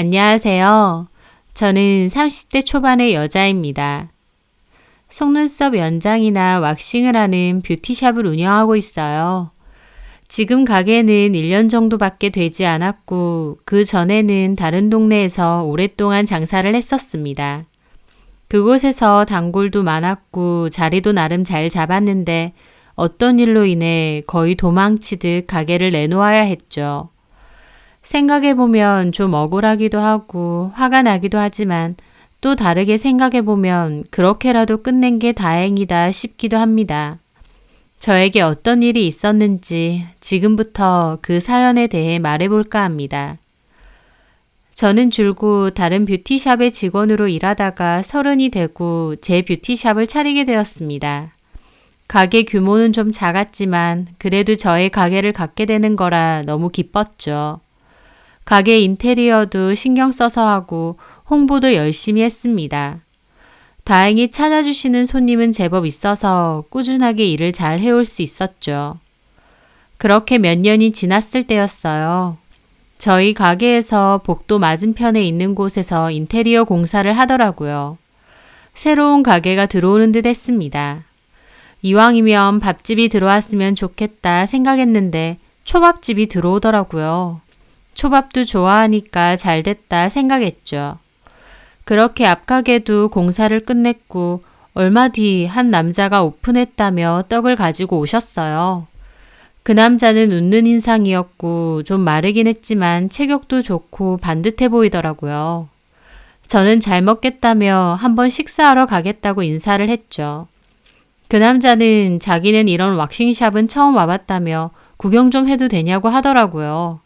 안녕하세요. 저는 30대 초반의 여자입니다. 속눈썹 연장이나 왁싱을 하는 뷰티샵을 운영하고 있어요. 지금 가게는 1년 정도밖에 되지 않았고 그 전에는 다른 동네에서 오랫동안 장사를 했었습니다. 그곳에서 단골도 많았고 자리도 나름 잘 잡았는데 어떤 일로 인해 거의 도망치듯 가게를 내놓아야 했죠. 생각해보면 좀 억울하기도 하고 화가 나기도 하지만 또 다르게 생각해보면 그렇게라도 끝낸 게 다행이다 싶기도 합니다. 저에게 어떤 일이 있었는지 지금부터 그 사연에 대해 말해볼까 합니다. 저는 줄곧 다른 뷰티샵의 직원으로 일하다가 30이 되고 제 뷰티샵을 차리게 되었습니다. 가게 규모는 좀 작았지만 그래도 저의 가게를 갖게 되는 거라 너무 기뻤죠. 가게 인테리어도 신경 써서 하고 홍보도 열심히 했습니다. 다행히 찾아주시는 손님은 제법 있어서 꾸준하게 일을 잘 해올 수 있었죠. 그렇게 몇 년이 지났을 때였어요. 저희 가게에서 복도 맞은편에 있는 곳에서 인테리어 공사를 하더라고요. 새로운 가게가 들어오는 듯 했습니다. 이왕이면 밥집이 들어왔으면 좋겠다 생각했는데 초밥집이 들어오더라고요. 초밥도 좋아하니까 잘 됐다 생각했죠. 그렇게 앞가게도 공사를 끝냈고 얼마 뒤 한 남자가 오픈했다며 떡을 가지고 오셨어요. 그 남자는 웃는 인상이었고 좀 마르긴 했지만 체격도 좋고 반듯해 보이더라고요. 저는 잘 먹겠다며 한번 식사하러 가겠다고 인사를 했죠. 그 남자는 자기는 이런 왁싱샵은 처음 와봤다며 구경 좀 해도 되냐고 하더라고요.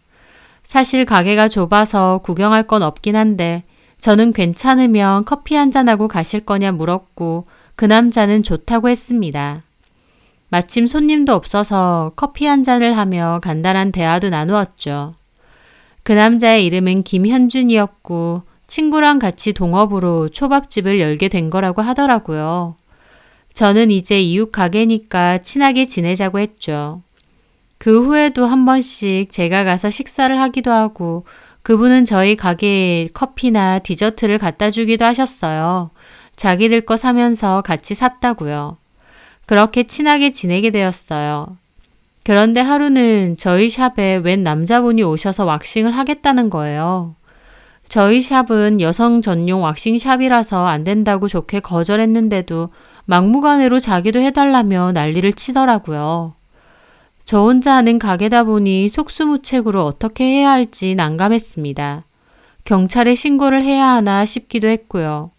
사실 가게가 좁아서 구경할 건 없긴 한데 저는 괜찮으면 커피 한잔하고 가실 거냐 물었고 그 남자는 좋다고 했습니다. 마침 손님도 없어서 커피 한 잔을 하며 간단한 대화도 나누었죠. 그 남자의 이름은 김현준이었고 친구랑 같이 동업으로 초밥집을 열게 된 거라고 하더라고요. 저는 이제 이웃 가게니까 친하게 지내자고 했죠. 그 후에도 한 번씩 제가 가서 식사를 하기도 하고 그분은 저희 가게에 커피나 디저트를 갖다 주기도 하셨어요. 자기들 거 사면서 같이 샀다고요. 그렇게 친하게 지내게 되었어요. 그런데 하루는 저희 샵에 웬 남자분이 오셔서 왁싱을 하겠다는 거예요. 저희 샵은 여성 전용 왁싱 샵이라서 안 된다고 좋게 거절했는데도 막무가내로 자기도 해달라며 난리를 치더라고요. 저 혼자 하는 가게다 보니 속수무책으로 어떻게 해야 할지 난감했습니다. 경찰에 신고를 해야 하나 싶기도 했고요.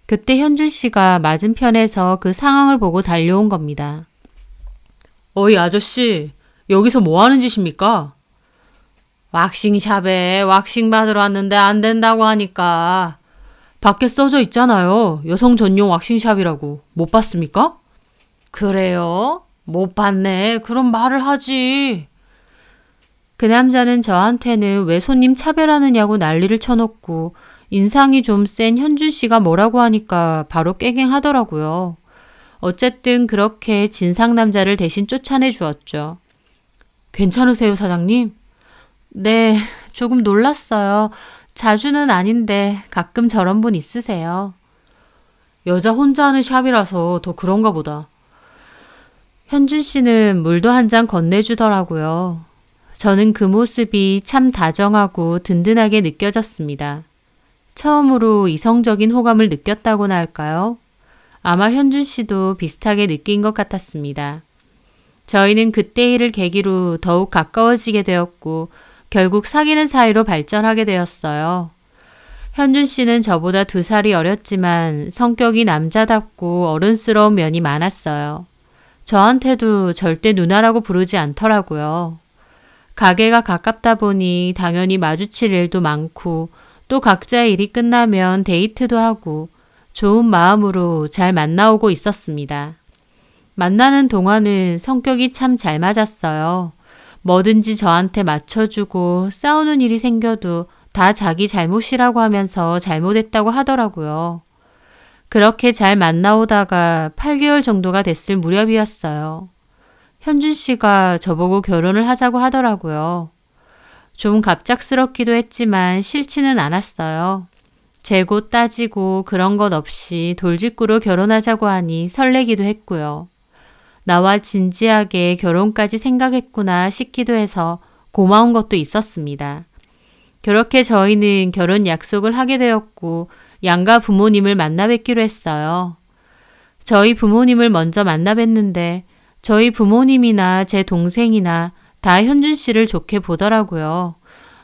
그때 현준 씨가 맞은편에서 그 상황을 보고 달려온 겁니다. 어이 아저씨, 여기서 뭐 하는 짓입니까? 왁싱샵에 왁싱 받으러 왔는데 안 된다고 하니까. 밖에 써져 있잖아요. 여성 전용 왁싱샵이라고. 못 봤습니까? 그래요? 못 봤네. 그럼 말을 하지. 그 남자는 저한테는 왜 손님 차별하느냐고 난리를 쳐놓고 인상이 좀 센 현준 씨가 뭐라고 하니까 바로 깨갱하더라고요. 어쨌든 그렇게 진상 남자를 대신 쫓아내 주었죠. 괜찮으세요, 사장님? 네, 조금 놀랐어요. 자주는 아닌데 가끔 저런 분 있으세요. 여자 혼자 하는 샵이라서 더 그런가 보다. 현준 씨는 물도 한 잔 건네주더라고요. 저는 그 모습이 참 다정하고 든든하게 느껴졌습니다. 처음으로 이성적인 호감을 느꼈다고나 할까요? 아마 현준 씨도 비슷하게 느낀 것 같았습니다. 저희는 그때 일을 계기로 더욱 가까워지게 되었고 결국 사귀는 사이로 발전하게 되었어요. 현준 씨는 저보다 2살이 어렸지만 성격이 남자답고 어른스러운 면이 많았어요. 저한테도 절대 누나라고 부르지 않더라고요. 가게가 가깝다 보니 당연히 마주칠 일도 많고 또 각자의 일이 끝나면 데이트도 하고 좋은 마음으로 잘 만나오고 있었습니다. 만나는 동안은 성격이 참 잘 맞았어요. 뭐든지 저한테 맞춰주고 싸우는 일이 생겨도 다 자기 잘못이라고 하면서 잘못했다고 하더라고요. 그렇게 잘 만나오다가 8개월 정도가 됐을 무렵이었어요. 현준 씨가 저보고 결혼을 하자고 하더라고요. 좀 갑작스럽기도 했지만 싫지는 않았어요. 재고 따지고 그런 것 없이 돌직구로 결혼하자고 하니 설레기도 했고요. 나와 진지하게 결혼까지 생각했구나 싶기도 해서 고마운 것도 있었습니다. 그렇게 저희는 결혼 약속을 하게 되었고 양가 부모님을 만나 뵙기로 했어요. 저희 부모님을 먼저 만나 뵀는데 저희 부모님이나 제 동생이나 다 현준 씨를 좋게 보더라고요.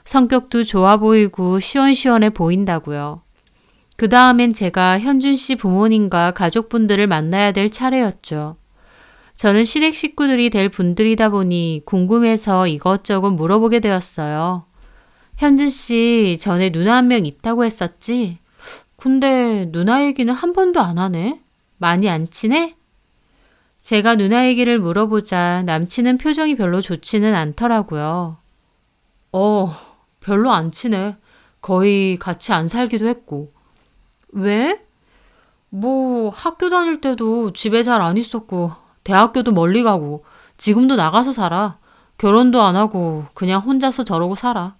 성격도 좋아 보이고 시원시원해 보인다고요. 그 다음엔 제가 현준 씨 부모님과 가족분들을 만나야 될 차례였죠. 저는 시댁 식구들이 될 분들이다 보니 궁금해서 이것저것 물어보게 되었어요. 현준 씨 전에 누나 한 명 있다고 했었지? 근데 누나 얘기는 한 번도 안 하네? 많이 안 친해? 제가 누나 얘기를 물어보자 남친은 표정이 별로 좋지는 않더라고요. 별로 안 친해. 거의 같이 안 살기도 했고. 왜? 뭐 학교 다닐 때도 집에 잘 안 있었고 대학교도 멀리 가고 지금도 나가서 살아. 결혼도 안 하고 그냥 혼자서 저러고 살아.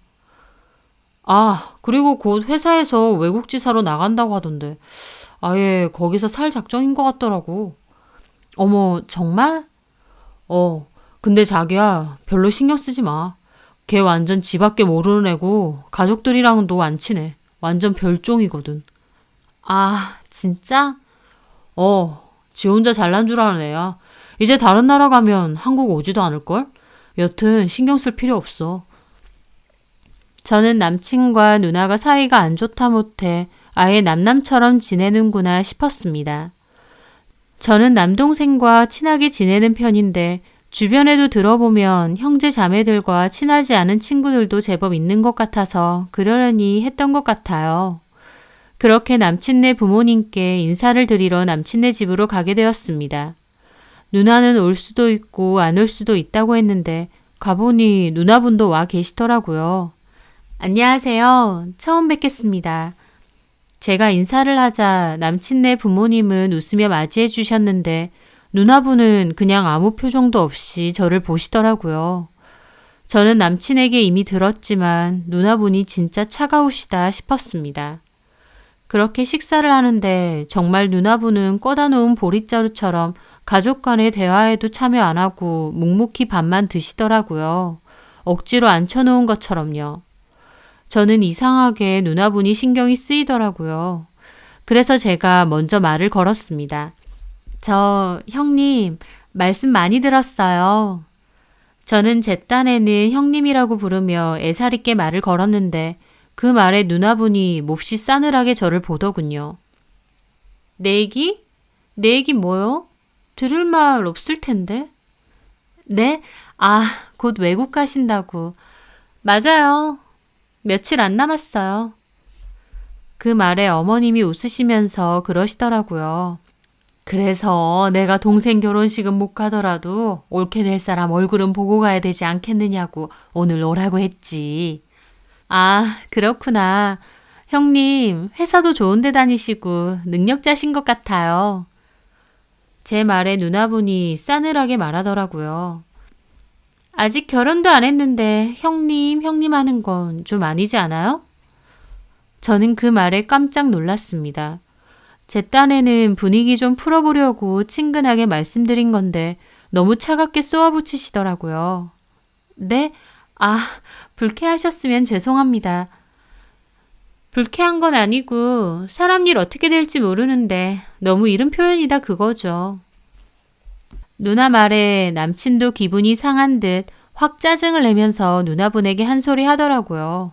그리고 곧 회사에서 외국 지사로 나간다고 하던데 아예 거기서 살 작정인 것 같더라고. 어머, 정말? 근데 자기야 별로 신경 쓰지 마. 걔 완전 지 밖에 모르는 애고 가족들이랑도 안 친해. 완전 별종이거든. 진짜? 지 혼자 잘난 줄 아는 애야. 이제 다른 나라 가면 한국 오지도 않을걸? 여튼 신경 쓸 필요 없어. 저는 남친과 누나가 사이가 안 좋다 못해 아예 남남처럼 지내는구나 싶었습니다. 저는 남동생과 친하게 지내는 편인데 주변에도 들어보면 형제 자매들과 친하지 않은 친구들도 제법 있는 것 같아서 그러려니 했던 것 같아요. 그렇게 남친네 부모님께 인사를 드리러 남친네 집으로 가게 되었습니다. 누나는 올 수도 있고 안 올 수도 있다고 했는데 가보니 누나분도 와 계시더라고요. 안녕하세요. 처음 뵙겠습니다. 제가 인사를 하자 남친네 부모님은 웃으며 맞이해 주셨는데 누나분은 그냥 아무 표정도 없이 저를 보시더라고요. 저는 남친에게 이미 들었지만 누나분이 진짜 차가우시다 싶었습니다. 그렇게 식사를 하는데 정말 누나분은 꺼다 놓은 보릿자루처럼 가족 간의 대화에도 참여 안 하고 묵묵히 밥만 드시더라고요. 억지로 앉혀놓은 것처럼요. 저는 이상하게 누나분이 신경이 쓰이더라고요. 그래서 제가 먼저 말을 걸었습니다. 저 형님 말씀 많이 들었어요. 저는 제 딴에는 형님이라고 부르며 애살 있게 말을 걸었는데 그 말에 누나분이 몹시 싸늘하게 저를 보더군요. 내 얘기? 내 얘기 뭐요? 들을 말 없을 텐데. 네? 곧 외국 가신다고. 맞아요. 며칠 안 남았어요. 그 말에 어머님이 웃으시면서 그러시더라고요. 그래서 내가 동생 결혼식은 못 가더라도 옳게 될 사람 얼굴은 보고 가야 되지 않겠느냐고 오늘 오라고 했지. 그렇구나. 형님, 회사도 좋은 데 다니시고 능력자신 것 같아요. 제 말에 누나분이 싸늘하게 말하더라고요. 아직 결혼도 안 했는데 형님 하는 건 좀 아니지 않아요? 저는 그 말에 깜짝 놀랐습니다. 제 딴에는 분위기 좀 풀어보려고 친근하게 말씀드린 건데 너무 차갑게 쏘아붙이시더라고요. 네? 불쾌하셨으면 죄송합니다. 불쾌한 건 아니고 사람 일 어떻게 될지 모르는데 너무 이른 표현이다 그거죠. 누나 말에 남친도 기분이 상한 듯 확 짜증을 내면서 누나분에게 한 소리 하더라고요.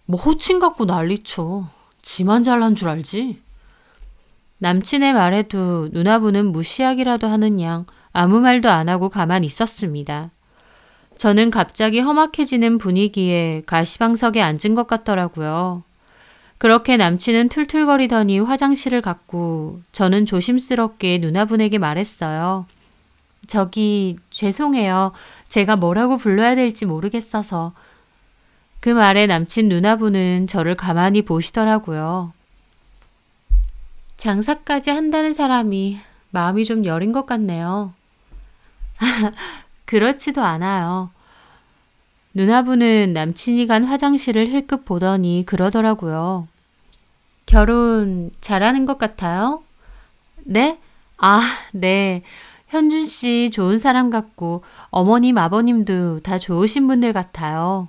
뭐 호칭 갖고 난리쳐. 지만 잘난 줄 알지? 남친의 말에도 누나분은 무시하기라도 하는 양 아무 말도 안 하고 가만히 있었습니다. 저는 갑자기 험악해지는 분위기에 가시방석에 앉은 것 같더라고요. 그렇게 남친은 툴툴거리더니 화장실을 갔고 저는 조심스럽게 누나분에게 말했어요. 저기 죄송해요. 제가 뭐라고 불러야 될지 모르겠어서. 그 말에 남친 누나분은 저를 가만히 보시더라고요. 장사까지 한다는 사람이 마음이 좀 여린 것 같네요. 그렇지도 않아요. 누나분은 남친이 간 화장실을 힐끗 보더니 그러더라고요. 결혼 잘하는 것 같아요? 네? 아, 네. 현준 씨 좋은 사람 같고 어머님, 아버님도 다 좋으신 분들 같아요.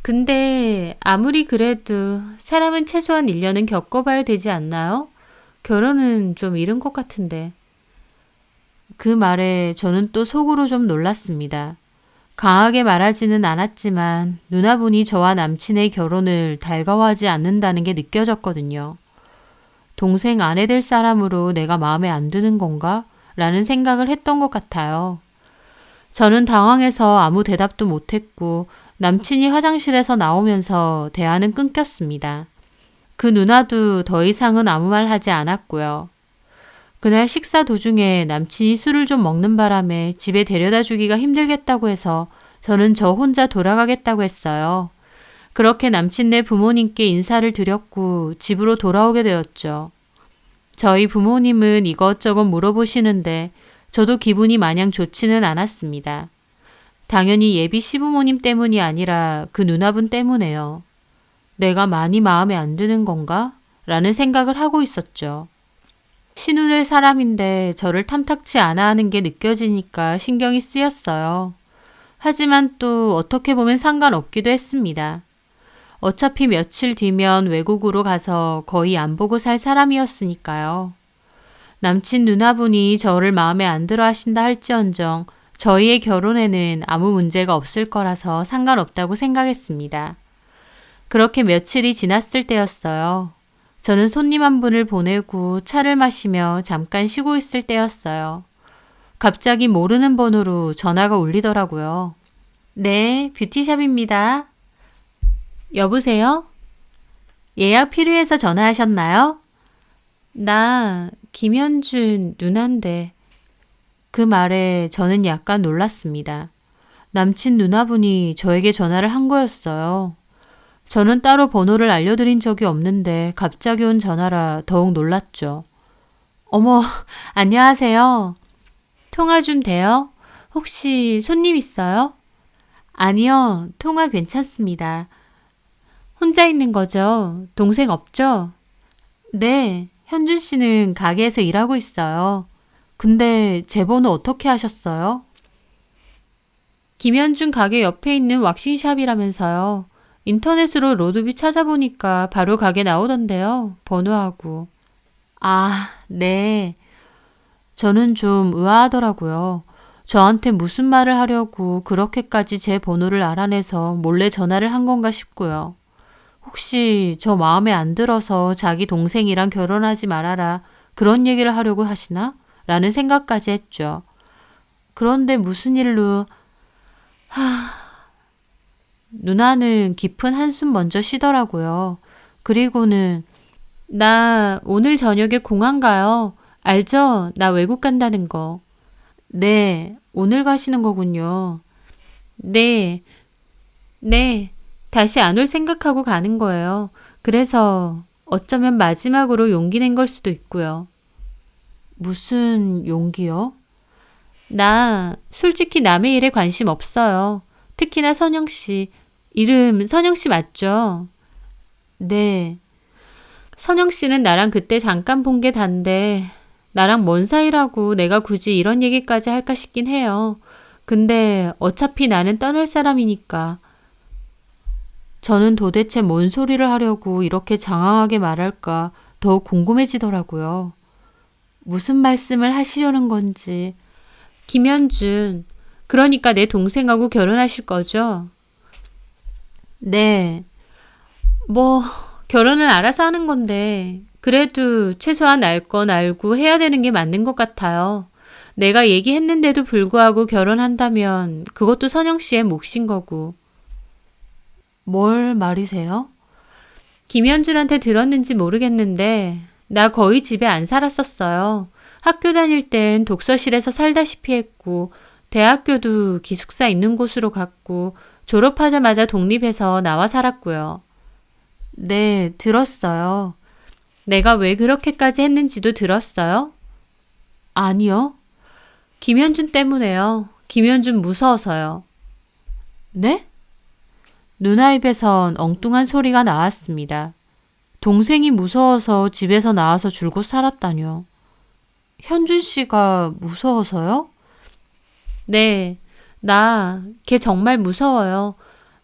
근데 아무리 그래도 사람은 최소한 1년은 겪어봐야 되지 않나요? 결혼은 좀 이른 것 같은데. 그 말에 저는 또 속으로 좀 놀랐습니다. 강하게 말하지는 않았지만 누나분이 저와 남친의 결혼을 달가워하지 않는다는 게 느껴졌거든요. 동생 아내 될 사람으로 내가 마음에 안 드는 건가? 라는 생각을 했던 것 같아요. 저는 당황해서 아무 대답도 못했고 남친이 화장실에서 나오면서 대화는 끊겼습니다. 그 누나도 더 이상은 아무 말 하지 않았고요. 그날 식사 도중에 남친이 술을 좀 먹는 바람에 집에 데려다 주기가 힘들겠다고 해서 저는 저 혼자 돌아가겠다고 했어요. 그렇게 남친네 부모님께 인사를 드렸고 집으로 돌아오게 되었죠. 저희 부모님은 이것저것 물어보시는데 저도 기분이 마냥 좋지는 않았습니다. 당연히 예비 시부모님 때문이 아니라 그 누나분 때문에요. 내가 많이 마음에 안 드는 건가? 라는 생각을 하고 있었죠. 신우될 사람인데 저를 탐탁치 않아 하는 게 느껴지니까 신경이 쓰였어요. 하지만 또 어떻게 보면 상관없기도 했습니다. 어차피 며칠 뒤면 외국으로 가서 거의 안 보고 살 사람이었으니까요. 남친 누나분이 저를 마음에 안 들어 하신다 할지언정 저희의 결혼에는 아무 문제가 없을 거라서 상관없다고 생각했습니다. 그렇게 며칠이 지났을 때였어요. 저는 손님 한 분을 보내고 차를 마시며 잠깐 쉬고 있을 때였어요. 갑자기 모르는 번호로 전화가 울리더라고요. 네, 뷰티샵입니다. 여보세요? 예약 필요해서 전화하셨나요? 나 김현준 누난데. 그 말에 저는 약간 놀랐습니다. 남친 누나분이 저에게 전화를 한 거였어요. 저는 따로 번호를 알려드린 적이 없는데 갑자기 온 전화라 더욱 놀랐죠. 어머, 안녕하세요. 통화 좀 돼요? 혹시 손님 있어요? 아니요, 통화 괜찮습니다. 혼자 있는 거죠? 동생 없죠? 네, 현준 씨는 가게에서 일하고 있어요. 근데 제 번호 어떻게 하셨어요? 김현준 가게 옆에 있는 왁싱샵이라면서요. 인터넷으로 로드뷰 찾아보니까 바로 가게 나오던데요. 번호하고. 아, 네. 저는 좀 의아하더라고요. 저한테 무슨 말을 하려고 그렇게까지 제 번호를 알아내서 몰래 전화를 한 건가 싶고요. 혹시 저 마음에 안 들어서 자기 동생이랑 결혼하지 말아라 그런 얘기를 하려고 하시나? 라는 생각까지 했죠. 그런데 무슨 일로... 누나는 깊은 한숨 먼저 쉬더라고요. 그리고는 나 오늘 저녁에 공항 가요. 알죠? 나 외국 간다는 거. 네, 오늘 가시는 거군요. 네, 네. 다시 안 올 생각하고 가는 거예요. 그래서 어쩌면 마지막으로 용기 낸 걸 수도 있고요. 무슨 용기요? 나 솔직히 남의 일에 관심 없어요. 특히나 선영 씨. 이름 선영 씨 맞죠? 네. 선영 씨는 나랑 그때 잠깐 본 게 단데 나랑 뭔 사이라고 내가 굳이 이런 얘기까지 할까 싶긴 해요. 근데 어차피 나는 떠날 사람이니까. 저는 도대체 뭔 소리를 하려고 이렇게 장황하게 말할까 더욱 궁금해지더라고요. 무슨 말씀을 하시려는 건지. 김현준, 그러니까 내 동생하고 결혼하실 거죠? 네. 뭐 결혼은 알아서 하는 건데 그래도 최소한 알 건 알고 해야 되는 게 맞는 것 같아요. 내가 얘기했는데도 불구하고 결혼한다면 그것도 선영 씨의 몫인 거고. 뭘 말이세요? 김현준한테 들었는지 모르겠는데 나 거의 집에 안 살았었어요. 학교 다닐 땐 독서실에서 살다시피 했고 대학교도 기숙사 있는 곳으로 갔고 졸업하자마자 독립해서 나와 살았고요. 네, 들었어요. 내가 왜 그렇게까지 했는지도 들었어요? 아니요. 김현준 때문에요. 김현준 무서워서요. 네? 누나 입에선 엉뚱한 소리가 나왔습니다. 동생이 무서워서 집에서 나와서 줄곧 살았다뇨. 현준 씨가 무서워서요? 네, 걔 정말 무서워요.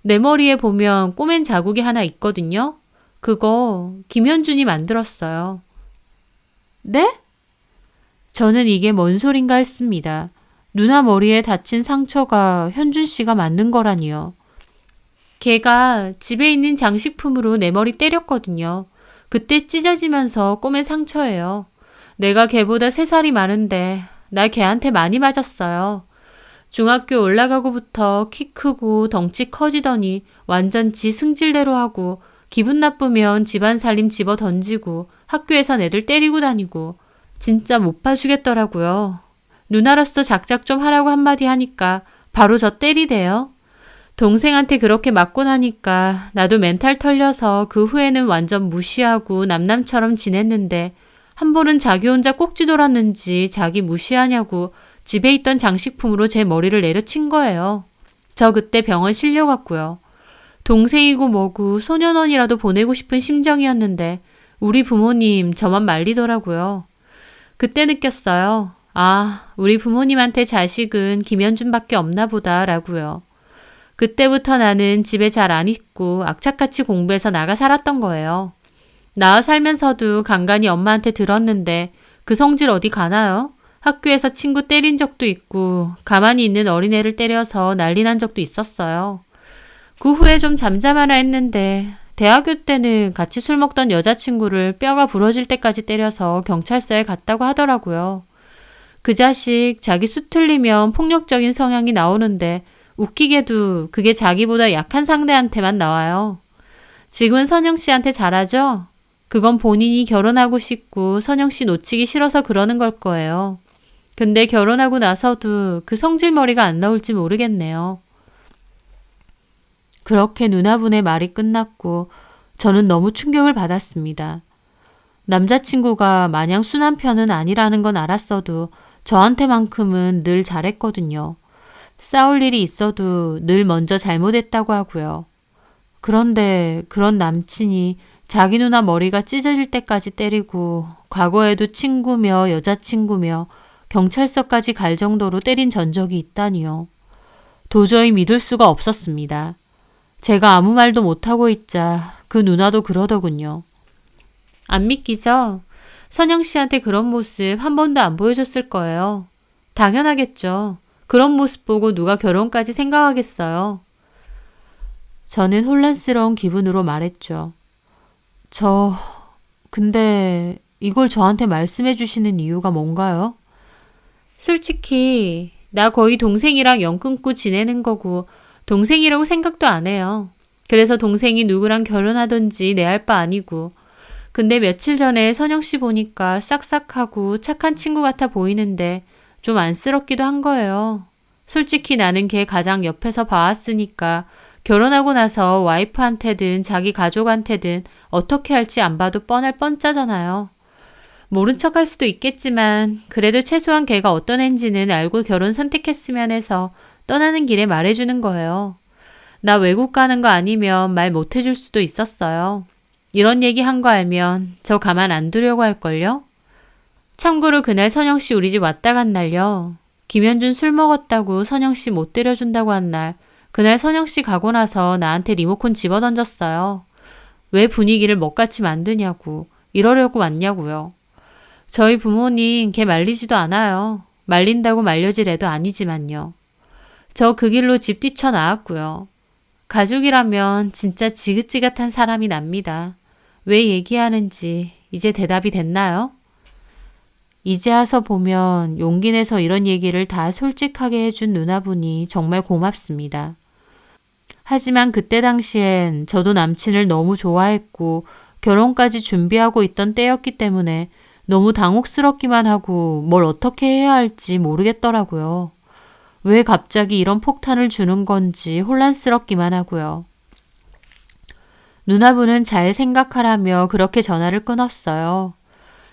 내 머리에 보면 꼬맨 자국이 하나 있거든요. 그거 김현준이 만들었어요. 네? 저는 이게 뭔 소린가 했습니다. 누나 머리에 다친 상처가 현준 씨가 만든 거라니요. 걔가 집에 있는 장식품으로 내 머리 때렸거든요. 그때 찢어지면서 꼬맨 상처예요. 내가 걔보다 3살이 많은데 나 걔한테 많이 맞았어요. 중학교 올라가고부터 키 크고 덩치 커지더니 완전 지 승질대로 하고 기분 나쁘면 집안 살림 집어 던지고 학교에선 애들 때리고 다니고 진짜 못 봐주겠더라고요. 누나로서 작작 좀 하라고 한마디 하니까 바로 저 때리대요. 동생한테 그렇게 맞고 나니까 나도 멘탈 털려서 그 후에는 완전 무시하고 남남처럼 지냈는데 한 번은 자기 혼자 꼭지 돌았는지 자기 무시하냐고 집에 있던 장식품으로 제 머리를 내려친 거예요. 저 그때 병원 실려갔고요. 동생이고 뭐고 소년원이라도 보내고 싶은 심정이었는데 우리 부모님 저만 말리더라고요. 그때 느꼈어요. 아, 우리 부모님한테 자식은 김현준밖에 없나 보다라고요. 그때부터 나는 집에 잘 안 있고 악착같이 공부해서 나가 살았던 거예요. 나와 살면서도 간간히 엄마한테 들었는데 그 성질 어디 가나요? 학교에서 친구 때린 적도 있고 가만히 있는 어린애를 때려서 난리 난 적도 있었어요. 그 후에 좀 잠잠하라 했는데 대학교 때는 같이 술 먹던 여자친구를 뼈가 부러질 때까지 때려서 경찰서에 갔다고 하더라고요. 그 자식 자기 수 틀리면 폭력적인 성향이 나오는데 웃기게도 그게 자기보다 약한 상대한테만 나와요. 지금은 선영 씨한테 잘하죠? 그건 본인이 결혼하고 싶고 선영 씨 놓치기 싫어서 그러는 걸 거예요. 근데 결혼하고 나서도 그 성질머리가 안 나올지 모르겠네요. 그렇게 누나분의 말이 끝났고 저는 너무 충격을 받았습니다. 남자친구가 마냥 순한 편은 아니라는 건 알았어도 저한테만큼은 늘 잘했거든요. 싸울 일이 있어도 늘 먼저 잘못했다고 하고요. 그런데 그런 남친이 자기 누나 머리가 찢어질 때까지 때리고 과거에도 친구며 여자친구며 경찰서까지 갈 정도로 때린 전적이 있다니요. 도저히 믿을 수가 없었습니다. 제가 아무 말도 못하고 있자 그 누나도 그러더군요. 안 믿기죠? 선영 씨한테 그런 모습 한 번도 안 보여줬을 거예요. 당연하겠죠. 그런 모습 보고 누가 결혼까지 생각하겠어요. 저는 혼란스러운 기분으로 말했죠. 근데 이걸 저한테 말씀해 주시는 이유가 뭔가요? 솔직히 나 거의 동생이랑 연 끊고 지내는 거고 동생이라고 생각도 안 해요. 그래서 동생이 누구랑 결혼하든지 내 할 바 아니고. 근데 며칠 전에 선영 씨 보니까 싹싹하고 착한 친구 같아 보이는데 좀 안쓰럽기도 한 거예요. 솔직히 나는 걔 가장 옆에서 봐왔으니까 결혼하고 나서 와이프한테든 자기 가족한테든 어떻게 할지 안 봐도 뻔할 뻔짜잖아요. 모른 척 할 수도 있겠지만 그래도 최소한 걔가 어떤 앤지는 알고 결혼 선택했으면 해서 떠나는 길에 말해주는 거예요. 나 외국 가는 거 아니면 말 못해줄 수도 있었어요. 이런 얘기 한 거 알면 저 가만 안 두려고 할걸요? 참고로 그날 선영씨 우리 집 왔다 간 날요. 김현준 술 먹었다고 선영씨 못 데려준다고 한 날, 그날 선영씨 가고 나서 나한테 리모컨 집어던졌어요. 왜 분위기를 먹같이 만드냐고, 이러려고 왔냐고요. 저희 부모님 걔 말리지도 않아요. 말린다고 말려질 애도 아니지만요. 저 그 길로 집 뛰쳐나왔고요. 가족이라면 진짜 지긋지긋한 사람이 납니다. 왜 얘기하는지 이제 대답이 됐나요? 이제 와서 보면 용기 내서 이런 얘기를 다 솔직하게 해준 누나분이 정말 고맙습니다. 하지만 그때 당시엔 저도 남친을 너무 좋아했고 결혼까지 준비하고 있던 때였기 때문에 너무 당혹스럽기만 하고 뭘 어떻게 해야 할지 모르겠더라고요. 왜 갑자기 이런 폭탄을 주는 건지 혼란스럽기만 하고요. 누나분은 잘 생각하라며 그렇게 전화를 끊었어요.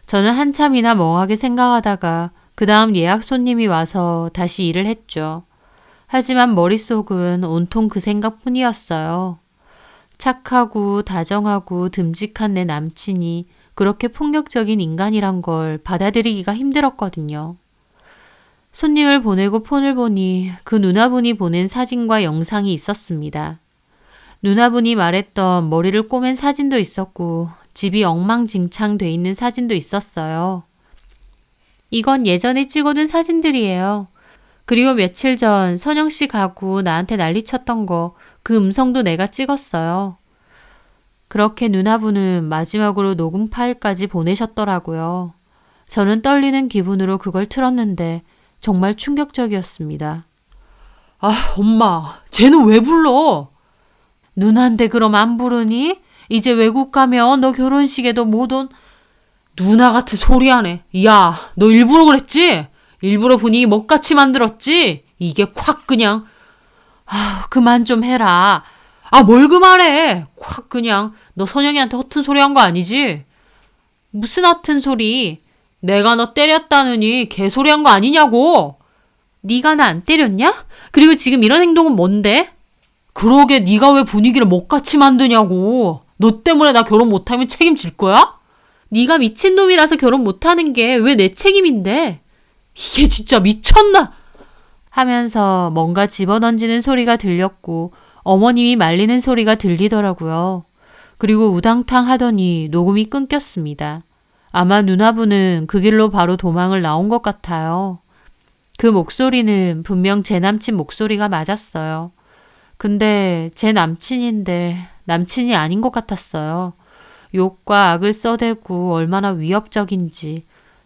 저는 한참이나 멍하게 생각하다가 그 다음 예약 손님이 와서 다시 일을 했죠. 하지만 머릿속은 온통 그 생각뿐이었어요. 착하고 다정하고 듬직한 내 남친이 그렇게 폭력적인 인간이란 걸 받아들이기가 힘들었거든요. 손님을 보내고 폰을 보니 그 누나분이 보낸 사진과 영상이 있었습니다. 누나분이 말했던 머리를 꼬맨 사진도 있었고 집이 엉망진창 돼 있는 사진도 있었어요. 이건 예전에 찍어둔 사진들이에요. 그리고 며칠 전 선영 씨 가구 나한테 난리쳤던 거 그 음성도 내가 찍었어요. 그렇게 누나분은 마지막으로 녹음 파일까지 보내셨더라고요. 저는 떨리는 기분으로 그걸 틀었는데 정말 충격적이었습니다. 아, 엄마, 쟤는 왜 불러? 누나인데 그럼 안 부르니? 이제 외국 가면 너 결혼식에도 못 온. 누나 같은 소리 하네. 야, 너 일부러 그랬지? 일부러 분위기 먹같이 만들었지? 이게 콱 그냥. 아, 그만 좀 해라. 아, 뭘 그만해. 콱 그냥. 너 선영이한테 허튼 소리 한 거 아니지? 무슨 허튼 소리. 내가 너 때렸다느니 개소리 한 거 아니냐고. 네가 나 안 때렸냐? 그리고 지금 이런 행동은 뭔데? 그러게 네가 왜 분위기를 먹같이 만드냐고. 너 때문에 나 결혼 못하면 책임질 거야? 네가 미친놈이라서 결혼 못하는 게 왜 내 책임인데? 이게 진짜 미쳤나? 하면서 뭔가 집어던지는 소리가 들렸고 어머님이 말리는 소리가 들리더라고요. 그리고 우당탕 하더니 녹음이 끊겼습니다. 아마 누나분은 그 길로 바로 도망을 나온 것 같아요. 그 목소리는 분명 제 남친 목소리가 맞았어요. 근데 제 남친인데 남친이 아닌 것 같았어요. 욕과 악을 써대고 얼마나 위협적인지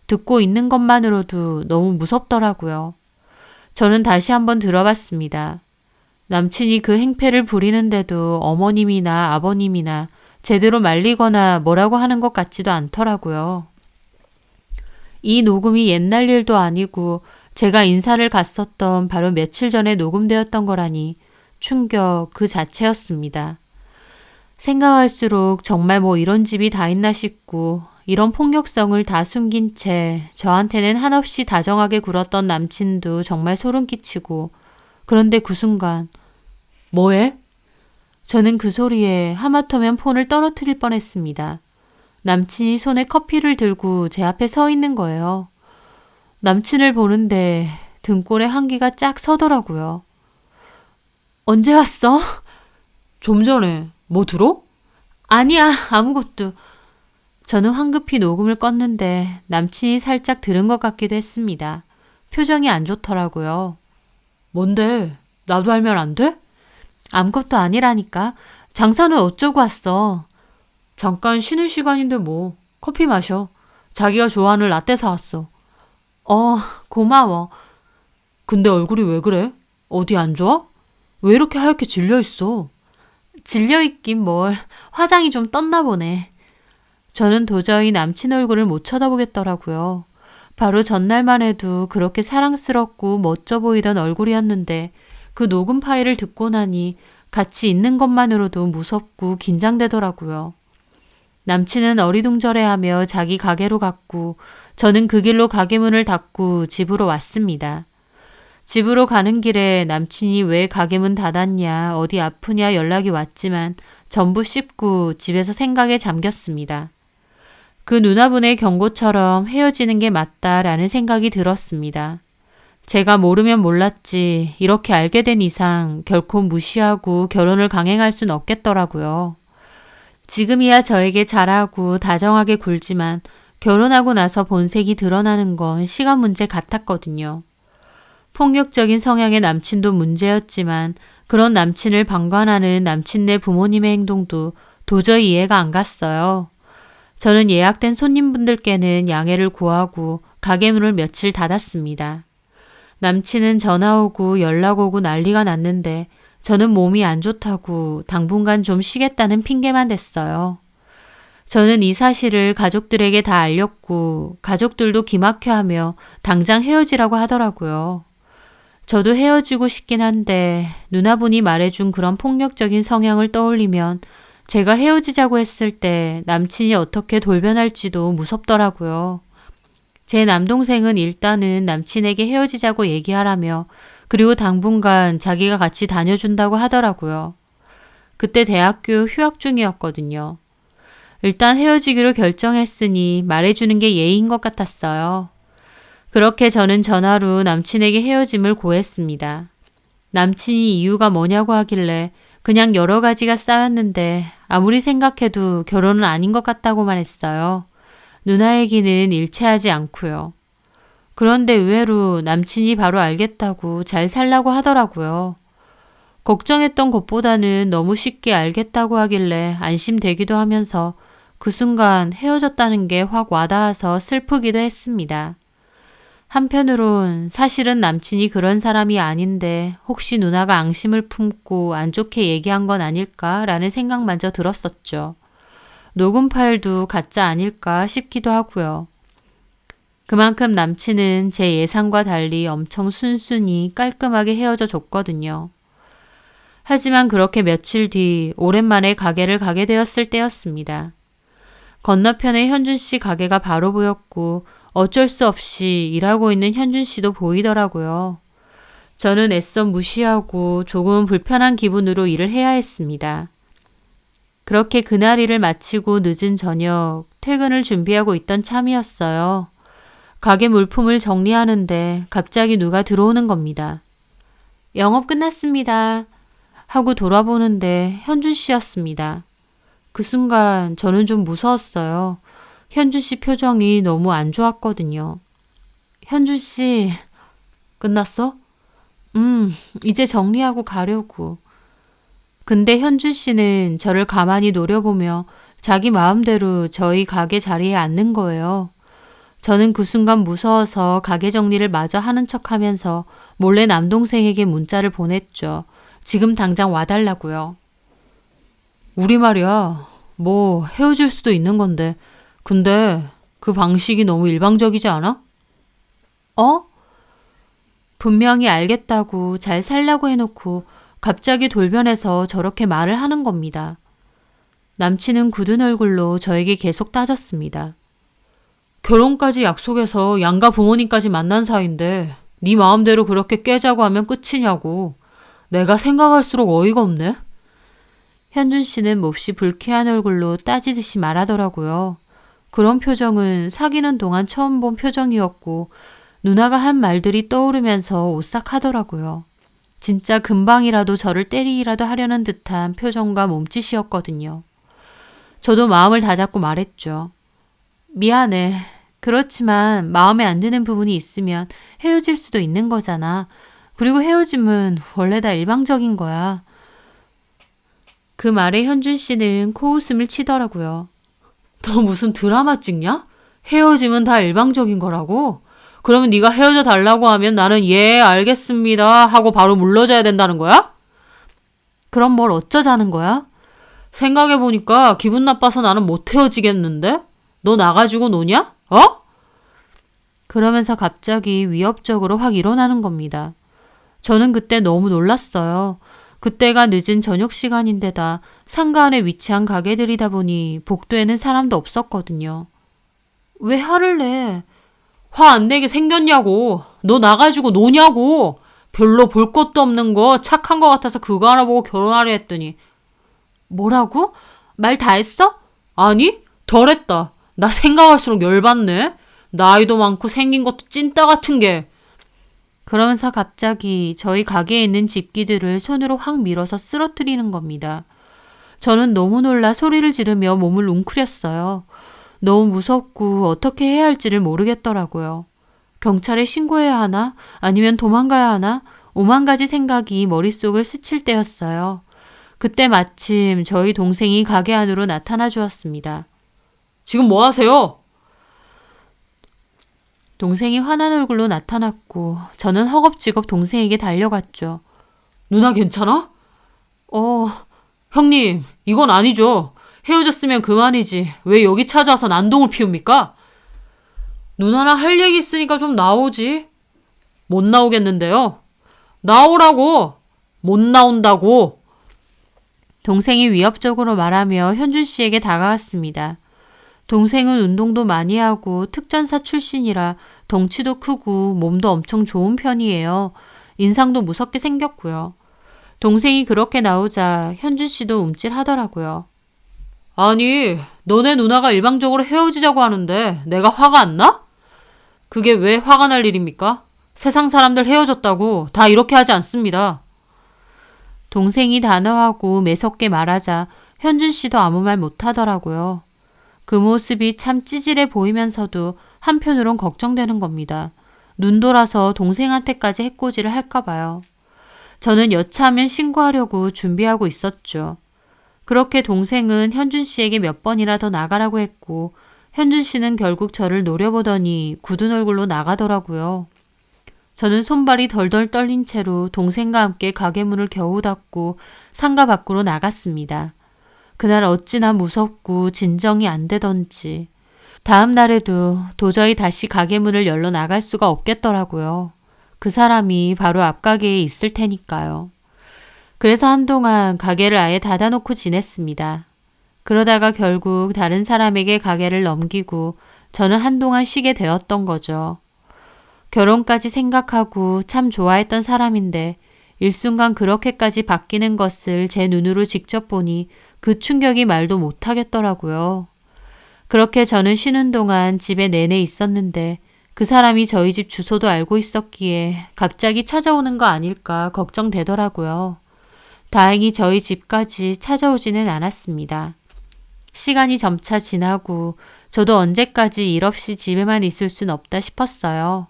듣고 있는 것만으로도 너무 무섭더라고요. 저는 다시 한번 들어봤습니다. 남친이 그 행패를 부리는데도 어머님이나 아버님이나 제대로 말리거나 뭐라고 하는 것 같지도 않더라고요. 이 녹음이 옛날 일도 아니고 제가 인사를 갔었던 바로 며칠 전에 녹음되었던 거라니 충격 그 자체였습니다. 생각할수록 정말 뭐 이런 집이 다 있나 싶고 이런 폭력성을 다 숨긴 채 저한테는 한없이 다정하게 굴었던 남친도 정말 소름 끼치고 그런데 그 순간 뭐해? 저는 그 소리에 하마터면 폰을 떨어뜨릴 뻔했습니다. 남친이 손에 커피를 들고 제 앞에 서 있는 거예요. 남친을 보는데 등골에 한기가 쫙 서더라고요. 언제 왔어? 좀 전에. 뭐 들어? 아니야, 아무것도. 저는 황급히 녹음을 껐는데 남친이 살짝 들은 것 같기도 했습니다. 표정이 안 좋더라고요. 뭔데? 나도 알면 안 돼? 아무것도 아니라니까. 장사는 어쩌고 왔어. 잠깐 쉬는 시간인데 뭐. 커피 마셔. 자기가 좋아하는 라떼 사왔어. 고마워. 근데 얼굴이 왜 그래? 어디 안 좋아? 왜 이렇게 하얗게 질려있어? 질려있긴 뭘. 화장이 좀 떴나 보네. 저는 도저히 남친 얼굴을 못 쳐다보겠더라고요. 바로 전날만 해도 그렇게 사랑스럽고 멋져 보이던 얼굴이었는데 그 녹음 파일을 듣고 나니 같이 있는 것만으로도 무섭고 긴장되더라고요. 남친은 어리둥절해하며 자기 가게로 갔고 저는 그 길로 가게 문을 닫고 집으로 왔습니다. 집으로 가는 길에 남친이 왜 가게 문 닫았냐, 어디 아프냐 연락이 왔지만 전부 씹고 집에서 생각에 잠겼습니다. 그 누나분의 경고처럼 헤어지는 게 맞다라는 생각이 들었습니다. 제가 모르면 몰랐지 이렇게 알게 된 이상 결코 무시하고 결혼을 강행할 순 없겠더라고요. 지금이야 저에게 잘하고 다정하게 굴지만 결혼하고 나서 본색이 드러나는 건 시간 문제 같았거든요. 폭력적인 성향의 남친도 문제였지만 그런 남친을 방관하는 남친네 부모님의 행동도 도저히 이해가 안 갔어요. 저는 예약된 손님분들께는 양해를 구하고 가게 문을 며칠 닫았습니다. 남친은 전화 오고 연락 오고 난리가 났는데 저는 몸이 안 좋다고 당분간 좀 쉬겠다는 핑계만 댔어요. 저는 이 사실을 가족들에게 다 알렸고 가족들도 기막혀하며 당장 헤어지라고 하더라고요. 저도 헤어지고 싶긴 한데 누나분이 말해준 그런 폭력적인 성향을 떠올리면 제가 헤어지자고 했을 때 남친이 어떻게 돌변할지도 무섭더라고요. 제 남동생은 일단은 남친에게 헤어지자고 얘기하라며 그리고 당분간 자기가 같이 다녀준다고 하더라고요. 그때 대학교 휴학 중이었거든요. 일단 헤어지기로 결정했으니 말해주는 게 예의인 것 같았어요. 그렇게 저는 전화로 남친에게 헤어짐을 고했습니다. 남친이 이유가 뭐냐고 하길래 그냥 여러 가지가 쌓였는데 아무리 생각해도 결혼은 아닌 것 같다고만 했어요. 누나 얘기는 일체하지 않고요. 그런데 의외로 남친이 바로 알겠다고 잘 살라고 하더라고요. 걱정했던 것보다는 너무 쉽게 알겠다고 하길래 안심되기도 하면서 그 순간 헤어졌다는 게 확 와닿아서 슬프기도 했습니다. 한편으론 사실은 남친이 그런 사람이 아닌데 혹시 누나가 앙심을 품고 안 좋게 얘기한 건 아닐까라는 생각마저 들었었죠. 녹음 파일도 가짜 아닐까 싶기도 하고요. 그만큼 남친은 제 예상과 달리 엄청 순순히 깔끔하게 헤어져 줬거든요. 하지만 그렇게 며칠 뒤 오랜만에 가게를 가게 되었을 때였습니다. 건너편에 현준 씨 가게가 바로 보였고 어쩔 수 없이 일하고 있는 현준 씨도 보이더라고요. 저는 애써 무시하고 조금 불편한 기분으로 일을 해야 했습니다. 그렇게 그날 일을 마치고 늦은 저녁 퇴근을 준비하고 있던 참이었어요. 가게 물품을 정리하는데 갑자기 누가 들어오는 겁니다. 영업 끝났습니다. 하고 돌아보는데 현준 씨였습니다. 그 순간 저는 좀 무서웠어요. 현준 씨 표정이 너무 안 좋았거든요. 현준 씨, 끝났어? 이제 정리하고 가려고. 근데 현준 씨는 저를 가만히 노려보며 자기 마음대로 저희 가게 자리에 앉는 거예요. 저는 그 순간 무서워서 가게 정리를 마저 하는 척 하면서 몰래 남동생에게 문자를 보냈죠. 지금 당장 와달라고요. 우리 말이야, 뭐 헤어질 수도 있는 건데 근데 그 방식이 너무 일방적이지 않아? 어? 분명히 알겠다고 잘 살라고 해놓고 갑자기 돌변해서 저렇게 말을 하는 겁니다. 남친은 굳은 얼굴로 저에게 계속 따졌습니다. 결혼까지 약속해서 양가 부모님까지 만난 사이인데 네 마음대로 그렇게 깨자고 하면 끝이냐고. 내가 생각할수록 어이가 없네. 현준 씨는 몹시 불쾌한 얼굴로 따지듯이 말하더라고요. 그런 표정은 사귀는 동안 처음 본 표정이었고 누나가 한 말들이 떠오르면서 오싹하더라고요. 진짜 금방이라도 저를 때리기라도 하려는 듯한 표정과 몸짓이었거든요. 저도 마음을 다잡고 말했죠. 미안해. 그렇지만 마음에 안 드는 부분이 있으면 헤어질 수도 있는 거잖아. 그리고 헤어짐은 원래 다 일방적인 거야. 그 말에 현준 씨는 코웃음을 치더라고요. 너 무슨 드라마 찍냐? 헤어짐은 다 일방적인 거라고? 그러면 네가 헤어져 달라고 하면 나는 예 알겠습니다 하고 바로 물러져야 된다는 거야? 그럼 뭘 어쩌자는 거야? 생각해보니까 기분 나빠서 나는 못 헤어지겠는데? 너 나가지고 노냐? 어? 그러면서 갑자기 위협적으로 확 일어나는 겁니다. 저는 그때 너무 놀랐어요. 그때가 늦은 저녁 시간인데다 상가 안에 위치한 가게들이다 보니 복도에는 사람도 없었거든요. 왜 화를 내? 화 안 내게 생겼냐고. 너 나가지고 노냐고. 별로 볼 것도 없는 거 착한 거 같아서 그거 하나 보고 결혼하려 했더니. 뭐라고? 말 다 했어? 아니, 덜 했다. 나 생각할수록 열받네. 나이도 많고 생긴 것도 찐따 같은 게. 그러면서 갑자기 저희 가게에 있는 집기들을 손으로 확 밀어서 쓰러뜨리는 겁니다. 저는 너무 놀라 소리를 지르며 몸을 웅크렸어요. 너무 무섭고 어떻게 해야 할지를 모르겠더라고요. 경찰에 신고해야 하나? 아니면 도망가야 하나? 오만 가지 생각이 머릿속을 스칠 때였어요. 그때 마침 저희 동생이 가게 안으로 나타나 주었습니다. 지금 뭐 하세요? 동생이 화난 얼굴로 나타났고 저는 허겁지겁 동생에게 달려갔죠. 누나 괜찮아? 형님 이건 아니죠. 헤어졌으면 그만이지. 왜 여기 찾아와서 난동을 피웁니까? 누나랑 할 얘기 있으니까 좀 나오지. 못 나오겠는데요. 나오라고. 못 나온다고. 동생이 위협적으로 말하며 현준 씨에게 다가갔습니다. 동생은 운동도 많이 하고 특전사 출신이라 덩치도 크고 몸도 엄청 좋은 편이에요. 인상도 무섭게 생겼고요. 동생이 그렇게 나오자 현준 씨도 움찔하더라고요. 아니, 너네 누나가 일방적으로 헤어지자고 하는데 내가 화가 안 나? 그게 왜 화가 날 일입니까? 세상 사람들 헤어졌다고 다 이렇게 하지 않습니다. 동생이 단호하고 매섭게 말하자 현준 씨도 아무 말 못하더라고요. 그 모습이 참 찌질해 보이면서도 한편으론 걱정되는 겁니다. 눈 돌아서 동생한테까지 해코지를 할까 봐요. 저는 여차하면 신고하려고 준비하고 있었죠. 그렇게 동생은 현준 씨에게 몇 번이나 더 나가라고 했고 현준 씨는 결국 저를 노려보더니 굳은 얼굴로 나가더라고요. 저는 손발이 덜덜 떨린 채로 동생과 함께 가게 문을 겨우 닫고 상가 밖으로 나갔습니다. 그날 어찌나 무섭고 진정이 안 되던지 다음 날에도 도저히 다시 가게 문을 열러 나갈 수가 없겠더라고요. 그 사람이 바로 앞가게에 있을 테니까요. 그래서 한동안 가게를 아예 닫아놓고 지냈습니다. 그러다가 결국 다른 사람에게 가게를 넘기고 저는 한동안 쉬게 되었던 거죠. 결혼까지 생각하고 참 좋아했던 사람인데 일순간 그렇게까지 바뀌는 것을 제 눈으로 직접 보니 그 충격이 말도 못하겠더라고요. 그렇게 저는 쉬는 동안 집에 내내 있었는데 그 사람이 저희 집 주소도 알고 있었기에 갑자기 찾아오는 거 아닐까 걱정되더라고요. 다행히 저희 집까지 찾아오지는 않았습니다. 시간이 점차 지나고 저도 언제까지 일 없이 집에만 있을 순 없다 싶었어요.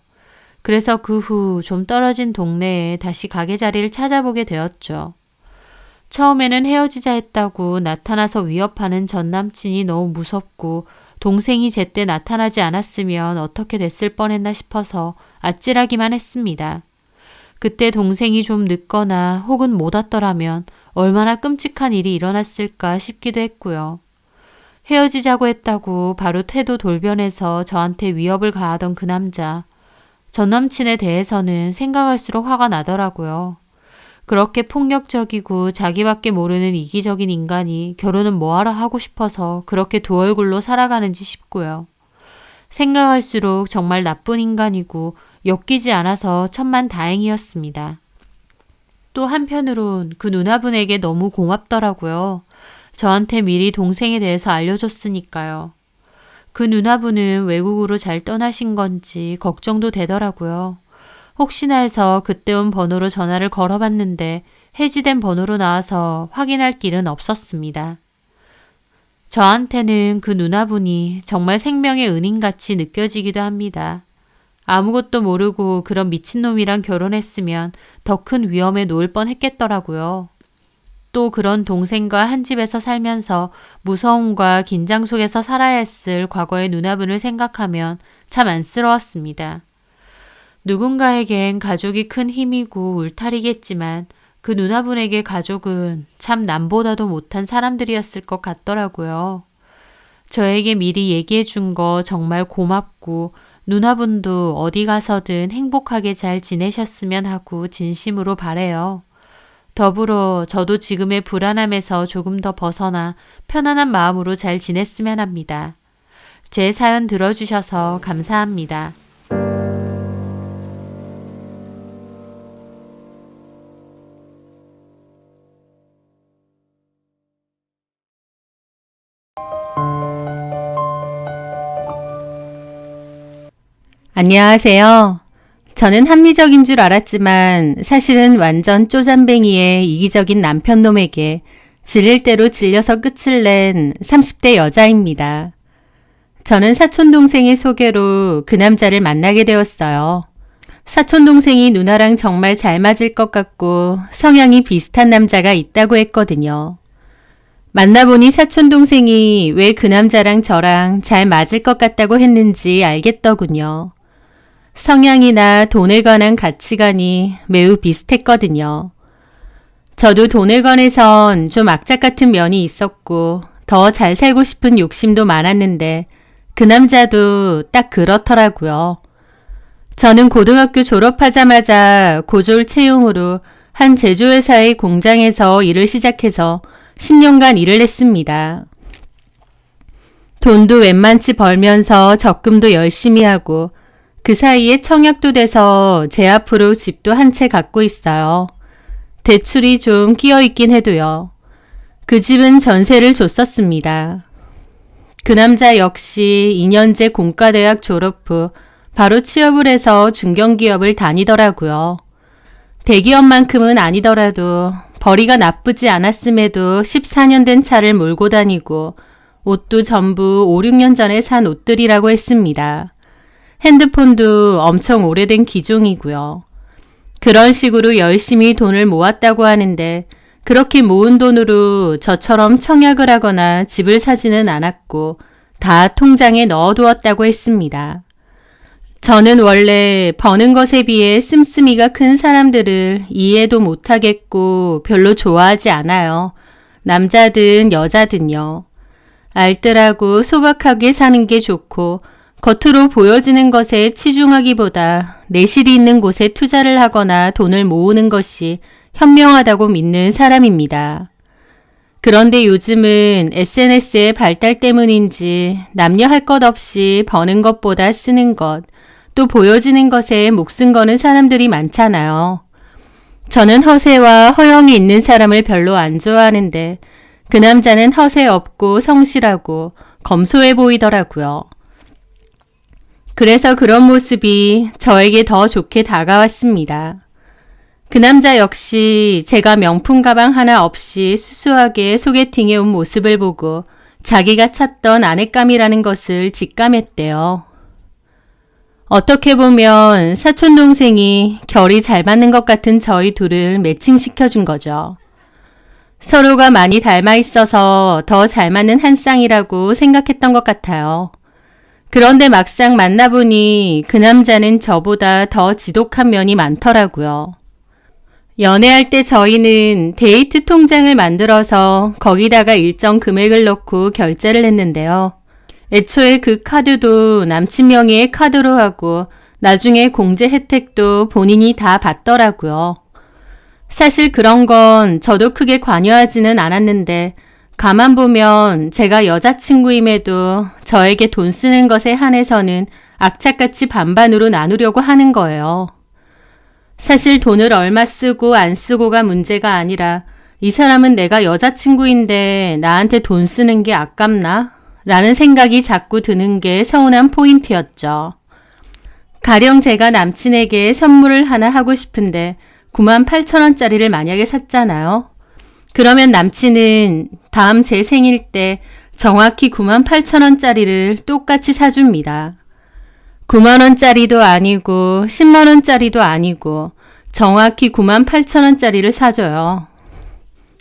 그래서 그 후 좀 떨어진 동네에 다시 가게 자리를 찾아보게 되었죠. 처음에는 헤어지자 했다고 나타나서 위협하는 전 남친이 너무 무섭고 동생이 제때 나타나지 않았으면 어떻게 됐을 뻔했나 싶어서 아찔하기만 했습니다. 그때 동생이 좀 늦거나 혹은 못 왔더라면 얼마나 끔찍한 일이 일어났을까 싶기도 했고요. 헤어지자고 했다고 바로 태도 돌변해서 저한테 위협을 가하던 그 남자. 전 남친에 대해서는 생각할수록 화가 나더라고요. 그렇게 폭력적이고 자기밖에 모르는 이기적인 인간이 결혼은 뭐하러 하고 싶어서 그렇게 두 얼굴로 살아가는지 싶고요. 생각할수록 정말 나쁜 인간이고 엮이지 않아서 천만다행이었습니다. 또 한편으론 그 누나분에게 너무 고맙더라고요. 저한테 미리 동생에 대해서 알려줬으니까요. 그 누나분은 외국으로 잘 떠나신 건지 걱정도 되더라고요. 혹시나 해서 그때 온 번호로 전화를 걸어봤는데 해지된 번호로 나와서 확인할 길은 없었습니다. 저한테는 그 누나분이 정말 생명의 은인같이 느껴지기도 합니다. 아무것도 모르고 그런 미친놈이랑 결혼했으면 더 큰 위험에 놓을 뻔했겠더라고요. 또 그런 동생과 한 집에서 살면서 무서움과 긴장 속에서 살아야 했을 과거의 누나분을 생각하면 참 안쓰러웠습니다. 누군가에겐 가족이 큰 힘이고 울타리겠지만 그 누나분에게 가족은 참 남보다도 못한 사람들이었을 것 같더라고요. 저에게 미리 얘기해 준 거 정말 고맙고 누나분도 어디 가서든 행복하게 잘 지내셨으면 하고 진심으로 바래요. 더불어 저도 지금의 불안함에서 조금 더 벗어나 편안한 마음으로 잘 지냈으면 합니다. 제 사연 들어주셔서 감사합니다. 안녕하세요. 저는 합리적인 줄 알았지만 사실은 완전 쪼잔뱅이의 이기적인 남편놈에게 질릴 대로 질려서 끝을 낸 30대 여자입니다. 저는 사촌동생의 소개로 그 남자를 만나게 되었어요. 사촌동생이 누나랑 정말 잘 맞을 것 같고 성향이 비슷한 남자가 있다고 했거든요. 만나보니 사촌동생이 왜 그 남자랑 저랑 잘 맞을 것 같다고 했는지 알겠더군요. 성향이나 돈에 관한 가치관이 매우 비슷했거든요. 저도 돈에 관해선 좀 악착 같은 면이 있었고 더 잘 살고 싶은 욕심도 많았는데 그 남자도 딱 그렇더라고요. 저는 고등학교 졸업하자마자 고졸 채용으로 한 제조회사의 공장에서 일을 시작해서 10년간 일을 했습니다. 돈도 웬만치 벌면서 적금도 열심히 하고 그 사이에 청약도 돼서 제 앞으로 집도 한 채 갖고 있어요. 대출이 좀 끼어 있긴 해도요. 그 집은 전세를 줬었습니다. 그 남자 역시 2년제 공과대학 졸업 후 바로 취업을 해서 중견기업을 다니더라고요. 대기업만큼은 아니더라도 벌이가 나쁘지 않았음에도 14년 된 차를 몰고 다니고 옷도 전부 5, 6년 전에 산 옷들이라고 했습니다. 핸드폰도 엄청 오래된 기종이고요. 그런 식으로 열심히 돈을 모았다고 하는데 그렇게 모은 돈으로 저처럼 청약을 하거나 집을 사지는 않았고 다 통장에 넣어두었다고 했습니다. 저는 원래 버는 것에 비해 씀씀이가 큰 사람들을 이해도 못하겠고 별로 좋아하지 않아요. 남자든 여자든요. 알뜰하고 소박하게 사는 게 좋고 겉으로 보여지는 것에 치중하기보다 내실이 있는 곳에 투자를 하거나 돈을 모으는 것이 현명하다고 믿는 사람입니다. 그런데 요즘은 SNS의 발달 때문인지 남녀 할 것 없이 버는 것보다 쓰는 것, 또 보여지는 것에 목숨 거는 사람들이 많잖아요. 저는 허세와 허영이 있는 사람을 별로 안 좋아하는데 그 남자는 허세 없고 성실하고 검소해 보이더라고요. 그래서 그런 모습이 저에게 더 좋게 다가왔습니다. 그 남자 역시 제가 명품 가방 하나 없이 수수하게 소개팅해 온 모습을 보고 자기가 찾던 아내감이라는 것을 직감했대요. 어떻게 보면 사촌동생이 결이 잘 맞는 것 같은 저희 둘을 매칭시켜준 거죠. 서로가 많이 닮아 있어서 더 잘 맞는 한 쌍이라고 생각했던 것 같아요. 그런데 막상 만나보니 그 남자는 저보다 더 지독한 면이 많더라고요. 연애할 때 저희는 데이트 통장을 만들어서 거기다가 일정 금액을 넣고 결제를 했는데요. 애초에 그 카드도 남친 명의의 카드로 하고 나중에 공제 혜택도 본인이 다 받더라고요. 사실 그런 건 저도 크게 관여하지는 않았는데 가만 보면 제가 여자친구임에도 저에게 돈 쓰는 것에 한해서는 악착같이 반반으로 나누려고 하는 거예요. 사실 돈을 얼마 쓰고 안 쓰고가 문제가 아니라 이 사람은 내가 여자친구인데 나한테 돈 쓰는 게 아깝나? 라는 생각이 자꾸 드는 게 서운한 포인트였죠. 가령 제가 남친에게 선물을 하나 하고 싶은데 98,000원짜리를 만약에 샀잖아요. 그러면 남친은 다음 제 생일 때 정확히 98,000원짜리를 똑같이 사줍니다. 9만원짜리도 아니고 10만원짜리도 아니고 정확히 98,000원짜리를 사줘요.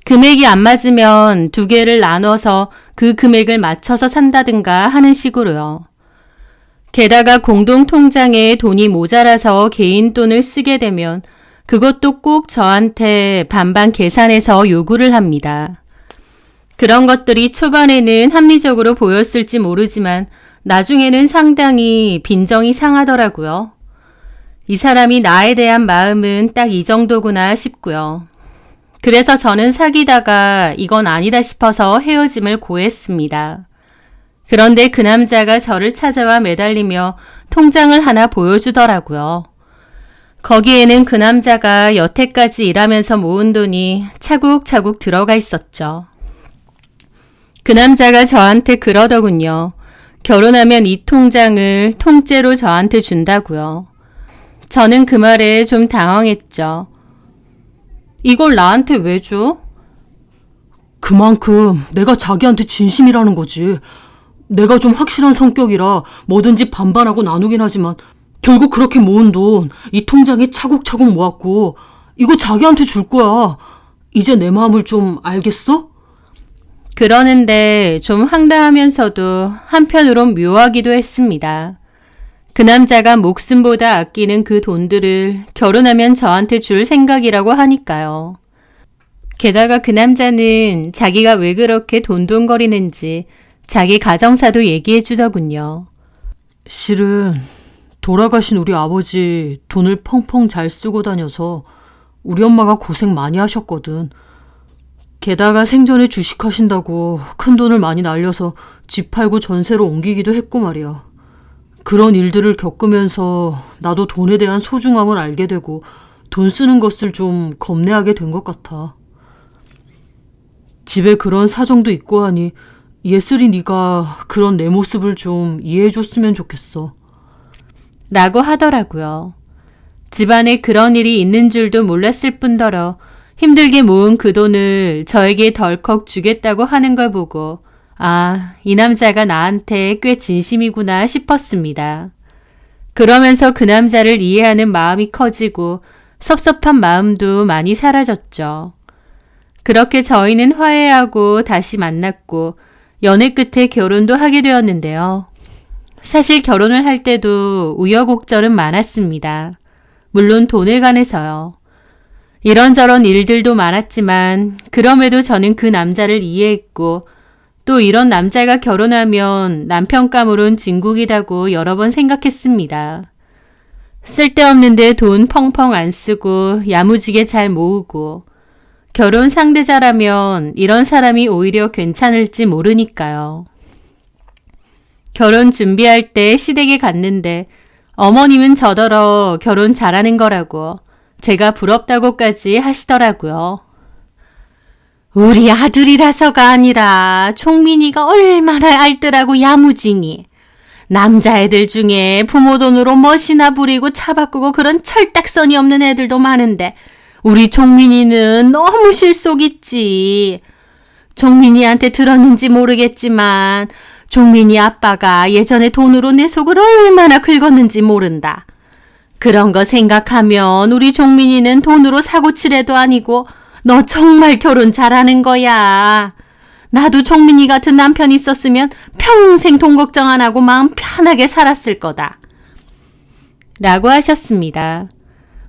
금액이 안 맞으면 두 개를 나눠서 그 금액을 맞춰서 산다든가 하는 식으로요. 게다가 공동통장에 돈이 모자라서 개인 돈을 쓰게 되면 그것도 꼭 저한테 반반 계산해서 요구를 합니다. 그런 것들이 초반에는 합리적으로 보였을지 모르지만 나중에는 상당히 빈정이 상하더라고요. 이 사람이 나에 대한 마음은 딱 이 정도구나 싶고요. 그래서 저는 사귀다가 이건 아니다 싶어서 헤어짐을 고했습니다. 그런데 그 남자가 저를 찾아와 매달리며 통장을 하나 보여주더라고요. 거기에는 그 남자가 여태까지 일하면서 모은 돈이 차곡차곡 들어가 있었죠. 그 남자가 저한테 그러더군요. 결혼하면 이 통장을 통째로 저한테 준다고요. 저는 그 말에 좀 당황했죠. 이걸 나한테 왜 줘? 그만큼 내가 자기한테 진심이라는 거지. 내가 좀 확실한 성격이라 뭐든지 반반하고 나누긴 하지만 결국 그렇게 모은 돈 이 통장에 차곡차곡 모았고 이거 자기한테 줄 거야. 이제 내 마음을 좀 알겠어? 그러는데 좀 황당하면서도 한편으론 묘하기도 했습니다. 그 남자가 목숨보다 아끼는 그 돈들을 결혼하면 저한테 줄 생각이라고 하니까요. 게다가 그 남자는 자기가 왜 그렇게 돈돈거리는지 자기 가정사도 얘기해 주더군요. 실은 돌아가신 우리 아버지 돈을 펑펑 잘 쓰고 다녀서 우리 엄마가 고생 많이 하셨거든. 게다가 생전에 주식하신다고 큰 돈을 많이 날려서 집 팔고 전세로 옮기기도 했고 말이야. 그런 일들을 겪으면서 나도 돈에 대한 소중함을 알게 되고 돈 쓰는 것을 좀 겁내하게 된 것 같아. 집에 그런 사정도 있고 하니 예슬이 네가 그런 내 모습을 좀 이해해줬으면 좋겠어. 라고 하더라고요. 집안에 그런 일이 있는 줄도 몰랐을 뿐더러 힘들게 모은 그 돈을 저에게 덜컥 주겠다고 하는 걸 보고 아, 이 남자가 나한테 꽤 진심이구나 싶었습니다. 그러면서 그 남자를 이해하는 마음이 커지고 섭섭한 마음도 많이 사라졌죠. 그렇게 저희는 화해하고 다시 만났고 연애 끝에 결혼도 하게 되었는데요. 사실 결혼을 할 때도 우여곡절은 많았습니다. 물론 돈에 관해서요. 이런저런 일들도 많았지만 그럼에도 저는 그 남자를 이해했고 또 이런 남자가 결혼하면 남편감으론 진국이라고 여러 번 생각했습니다. 쓸데없는데 돈 펑펑 안 쓰고 야무지게 잘 모으고 결혼 상대자라면 이런 사람이 오히려 괜찮을지 모르니까요. 결혼 준비할 때 시댁에 갔는데 어머님은 저더러 결혼 잘하는 거라고 제가 부럽다고까지 하시더라고요. 우리 아들이라서가 아니라 총민이가 얼마나 알뜰하고 야무지니. 남자애들 중에 부모 돈으로 멋이나 부리고 차 바꾸고 그런 철딱선이 없는 애들도 많은데 우리 종민이는 너무 실속 있지. 종민이한테 들었는지 모르겠지만 종민이 아빠가 예전에 돈으로 내 속을 얼마나 긁었는지 모른다. 그런 거 생각하면 우리 종민이는 돈으로 사고 칠해도 아니고 너 정말 결혼 잘하는 거야. 나도 종민이 같은 남편 있었으면 평생 돈 걱정 안 하고 마음 편하게 살았을 거다. 라고 하셨습니다.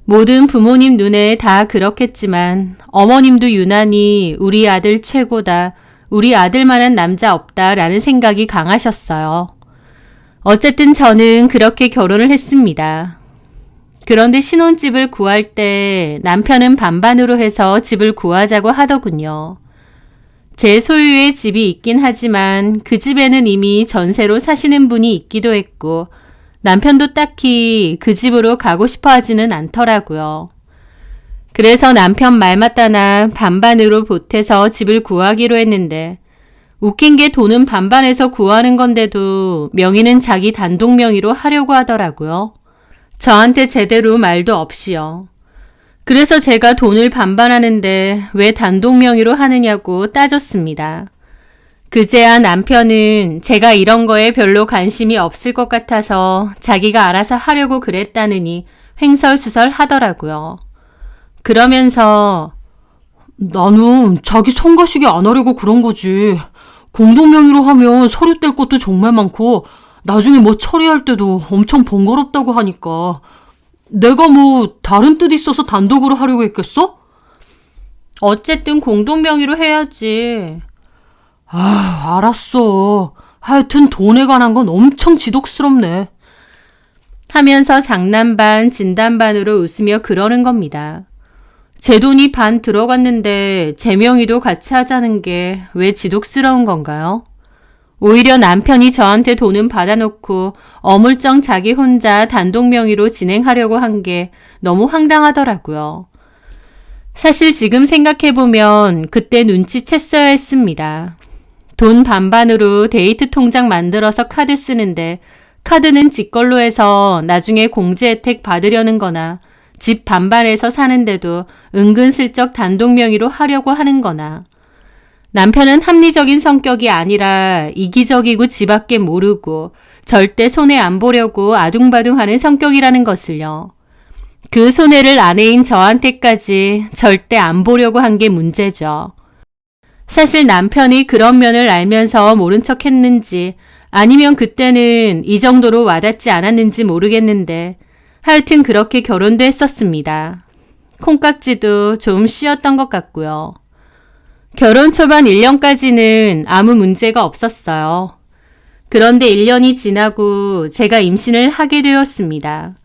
모든 부모님 눈에 다 그렇겠지만 어머님도 유난히 우리 아들 최고다. 우리 아들만한 남자 없다라는 생각이 강하셨어요. 어쨌든 저는 그렇게 결혼을 했습니다. 그런데 신혼집을 구할 때 남편은 반반으로 해서 집을 구하자고 하더군요. 제 소유의 집이 있긴 하지만 그 집에는 이미 전세로 사시는 분이 있기도 했고 남편도 딱히 그 집으로 가고 싶어 하지는 않더라고요. 그래서 남편 말 맞다나 반반으로 보태서 집을 구하기로 했는데 웃긴 게 돈은 반반에서 구하는 건데도 명의는 자기 단독 명의로 하려고 하더라고요. 저한테 제대로 말도 없이요. 그래서 제가 돈을 반반하는데 왜 단독 명의로 하느냐고 따졌습니다. 그제야 남편은 제가 이런 거에 별로 관심이 없을 것 같아서 자기가 알아서 하려고 그랬다느니 횡설수설 하더라고요. 그러면서 나는 자기 성가시게 안 하려고 그런 거지. 공동명의로 하면 서류 뗄 것도 정말 많고 나중에 뭐 처리할 때도 엄청 번거롭다고 하니까 내가 뭐 다른 뜻 있어서 단독으로 하려고 했겠어? 어쨌든 공동명의로 해야지. 알았어. 하여튼 돈에 관한 건 엄청 지독스럽네. 하면서 장난 반 진담 반으로 웃으며 그러는 겁니다. 제 돈이 반 들어갔는데 제 명의도 같이 하자는 게 왜 지독스러운 건가요? 오히려 남편이 저한테 돈은 받아놓고 어물쩡 자기 혼자 단독 명의로 진행하려고 한 게 너무 황당하더라고요. 사실 지금 생각해보면 그때 눈치챘어야 했습니다. 돈 반반으로 데이트 통장 만들어서 카드 쓰는데 카드는 지 걸로 해서 나중에 공제 혜택 받으려는 거나 집 반반에서 사는데도 은근슬쩍 단독 명의로 하려고 하는 거나 남편은 합리적인 성격이 아니라 이기적이고 지밖에 모르고 절대 손해 안 보려고 아둥바둥하는 성격이라는 것을요. 그 손해를 아내인 저한테까지 절대 안 보려고 한 게 문제죠. 사실 남편이 그런 면을 알면서 모른 척 했는지 아니면 그때는 이 정도로 와닿지 않았는지 모르겠는데 하여튼 그렇게 결혼도 했었습니다. 콩깍지도 좀 씌었던 것 같고요. 결혼 초반 1년까지는 아무 문제가 없었어요. 그런데 1년이 지나고 제가 임신을 하게 되었습니다.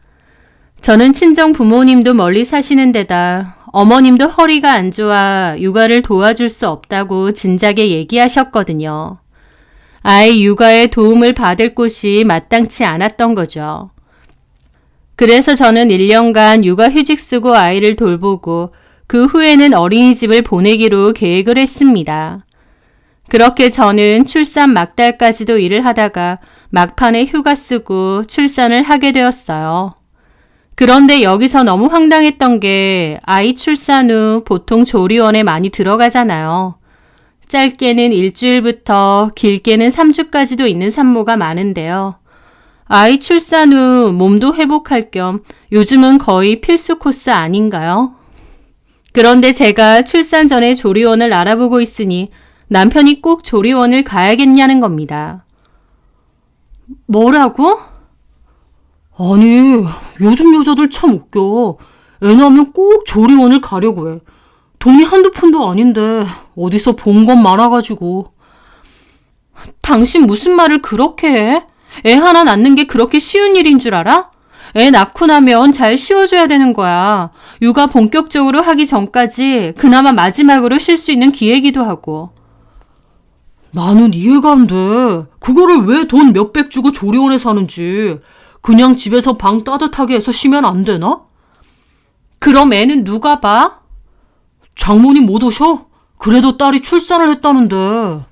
저는 친정 부모님도 멀리 사시는 데다 어머님도 허리가 안 좋아 육아를 도와줄 수 없다고 진작에 얘기하셨거든요. 아이 육아에 도움을 받을 곳이 마땅치 않았던 거죠. 그래서 저는 1년간 육아휴직 쓰고 아이를 돌보고 그 후에는 어린이집을 보내기로 계획을 했습니다. 그렇게 저는 출산 막달까지도 일을 하다가 막판에 휴가 쓰고 출산을 하게 되었어요. 그런데 여기서 너무 황당했던 게 아이 출산 후 보통 조리원에 많이 들어가잖아요. 짧게는 일주일부터 길게는 3주까지도 있는 산모가 많은데요. 아이 출산 후 몸도 회복할 겸 요즘은 거의 필수 코스 아닌가요? 그런데 제가 출산 전에 조리원을 알아보고 있으니 남편이 꼭 조리원을 가야겠냐는 겁니다. 뭐라고? 아니, 요즘 여자들 참 웃겨. 애 낳으면 꼭 조리원을 가려고 해. 돈이 한두 푼도 아닌데 어디서 본 것 많아가지고. 당신 무슨 말을 그렇게 해? 애 하나 낳는 게 그렇게 쉬운 일인 줄 알아? 애 낳고 나면 잘 씌워줘야 되는 거야. 육아 본격적으로 하기 전까지 그나마 마지막으로 쉴 수 있는 기회기도 하고. 나는 이해가 안 돼. 그거를 왜 돈 몇백 주고 조리원에 사는지. 그냥 집에서 방 따뜻하게 해서 쉬면 안 되나? 그럼 애는 누가 봐? 장모님 못 오셔? 그래도 딸이 출산을 했다는데.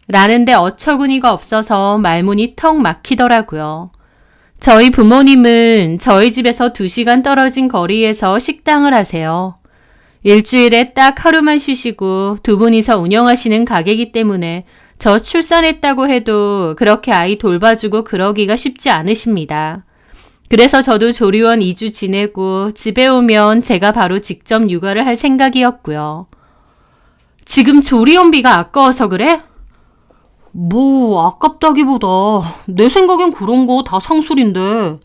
라는데 어처구니가 없어서 말문이 턱 막히더라고요. 저희 부모님은 저희 집에서 2시간 떨어진 거리에서 식당을 하세요. 일주일에 딱 하루만 쉬시고 두 분이서 운영하시는 가게이기 때문에 저 출산했다고 해도 그렇게 아이 돌봐주고 그러기가 쉽지 않으십니다. 그래서 저도 조리원 2주 지내고 집에 오면 제가 바로 직접 육아를 할 생각이었고요. 지금 조리원비가 아까워서 그래? 뭐 아깝다기보다 내 생각엔 그런 거 다 상술인데.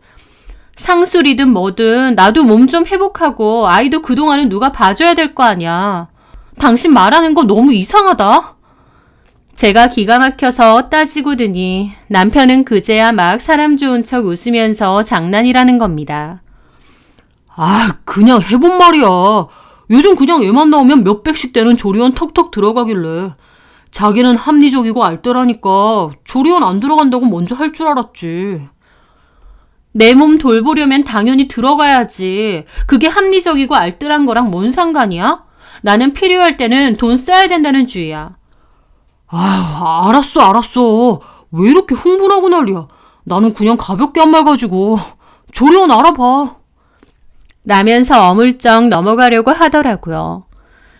상술이든 뭐든 나도 몸 좀 회복하고 아이도 그동안은 누가 봐줘야 될 거 아니야. 당신 말하는 거 너무 이상하다. 제가 기가 막혀서 따지고 드니 남편은 그제야 막 사람 좋은 척 웃으면서 장난이라는 겁니다. 아, 그냥 해본 말이야. 요즘 그냥 애만 나오면 몇백씩 되는 조리원 턱턱 들어가길래. 자기는 합리적이고 알뜰하니까 조리원 안 들어간다고 먼저 할 줄 알았지. 내 몸 돌보려면 당연히 들어가야지. 그게 합리적이고 알뜰한 거랑 뭔 상관이야? 나는 필요할 때는 돈 써야 된다는 주의야. 아, 알았어. 왜 이렇게 흥분하고 난리야. 나는 그냥 가볍게 한 말 가지고. 조리원 알아봐. 라면서 어물쩍 넘어가려고 하더라고요.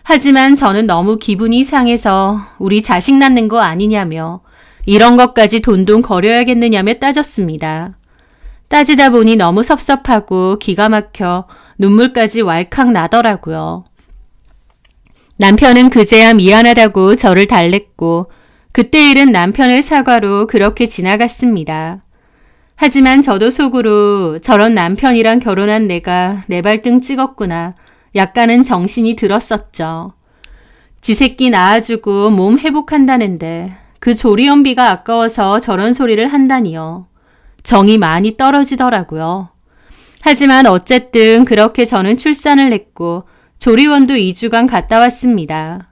하지만 저는 너무 기분이 상해서 우리 자식 낳는 거 아니냐며 이런 것까지 돈돈 거려야겠느냐며 따졌습니다. 따지다 보니 너무 섭섭하고 기가 막혀 눈물까지 왈칵 나더라고요. 남편은 그제야 미안하다고 저를 달랬고 그때 일은 남편의 사과로 그렇게 지나갔습니다. 하지만 저도 속으로 저런 남편이랑 결혼한 내가 내 발등 찍었구나. 약간은 정신이 들었었죠. 지 새끼 낳아주고 몸 회복한다는데 그 조리원비가 아까워서 저런 소리를 한다니요. 정이 많이 떨어지더라고요. 하지만 어쨌든 그렇게 저는 출산을 했고 조리원도 2주간 갔다 왔습니다.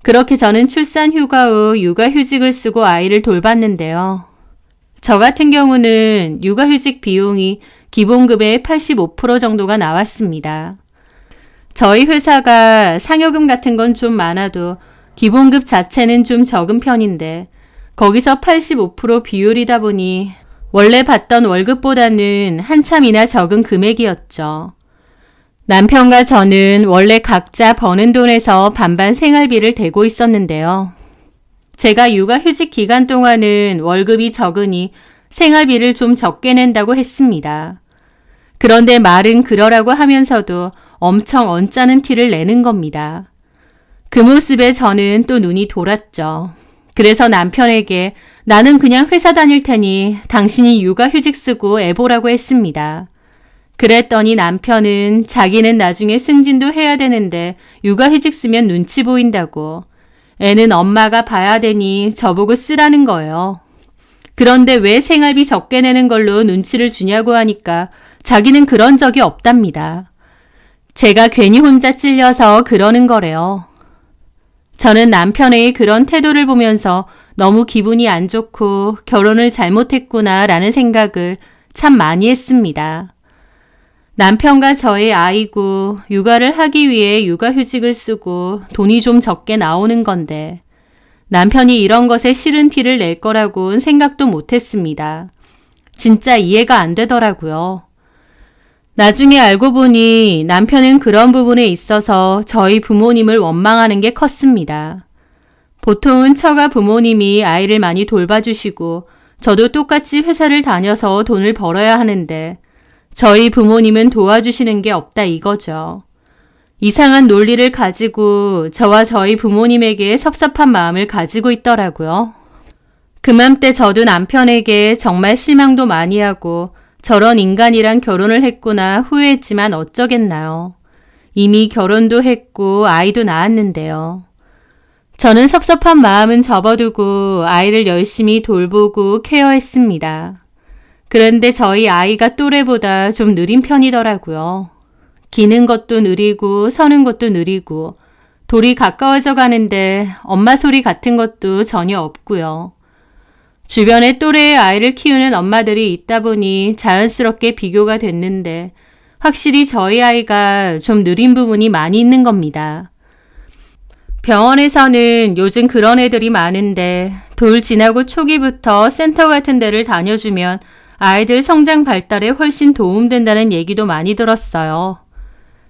그렇게 저는 출산 휴가 후 육아휴직을 쓰고 아이를 돌봤는데요. 저 같은 경우는 육아휴직 비용이 기본급의 85% 정도가 나왔습니다. 저희 회사가 상여금 같은 건 좀 많아도 기본급 자체는 좀 적은 편인데 거기서 85% 비율이다 보니 원래 받던 월급보다는 한참이나 적은 금액이었죠. 남편과 저는 원래 각자 버는 돈에서 반반 생활비를 대고 있었는데요. 제가 육아휴직 기간 동안은 월급이 적으니 생활비를 좀 적게 낸다고 했습니다. 그런데 말은 그러라고 하면서도 엄청 언짢은 티를 내는 겁니다. 그 모습에 저는 또 눈이 돌았죠. 그래서 남편에게 나는 그냥 회사 다닐 테니 당신이 육아휴직 쓰고 애 보라고 했습니다. 그랬더니 남편은 자기는 나중에 승진도 해야 되는데 육아휴직 쓰면 눈치 보인다고. 애는 엄마가 봐야 되니 저보고 쓰라는 거예요. 그런데 왜 생활비 적게 내는 걸로 눈치를 주냐고 하니까 자기는 그런 적이 없답니다. 제가 괜히 혼자 찔려서 그러는 거래요. 저는 남편의 그런 태도를 보면서 너무 기분이 안 좋고 결혼을 잘못했구나라는 생각을 참 많이 했습니다. 남편과 저의 아이고 육아를 하기 위해 육아휴직을 쓰고 돈이 좀 적게 나오는 건데 남편이 이런 것에 싫은 티를 낼 거라고는 생각도 못했습니다. 진짜 이해가 안 되더라고요. 나중에 알고 보니 남편은 그런 부분에 있어서 저희 부모님을 원망하는 게 컸습니다. 보통은 처가 부모님이 아이를 많이 돌봐주시고 저도 똑같이 회사를 다녀서 돈을 벌어야 하는데 저희 부모님은 도와주시는 게 없다 이거죠. 이상한 논리를 가지고 저와 저희 부모님에게 섭섭한 마음을 가지고 있더라고요. 그맘때 저도 남편에게 정말 실망도 많이 하고 저런 인간이랑 결혼을 했구나 후회했지만 어쩌겠나요. 이미 결혼도 했고 아이도 낳았는데요. 저는 섭섭한 마음은 접어두고 아이를 열심히 돌보고 케어했습니다. 그런데 저희 아이가 또래보다 좀 느린 편이더라고요. 기는 것도 느리고 서는 것도 느리고 돌이 가까워져 가는데 엄마 소리 같은 것도 전혀 없고요. 주변에 또래의 아이를 키우는 엄마들이 있다 보니 자연스럽게 비교가 됐는데 확실히 저희 아이가 좀 느린 부분이 많이 있는 겁니다. 병원에서는 요즘 그런 애들이 많은데 돌 지나고 초기부터 센터 같은 데를 다녀주면 아이들 성장 발달에 훨씬 도움된다는 얘기도 많이 들었어요.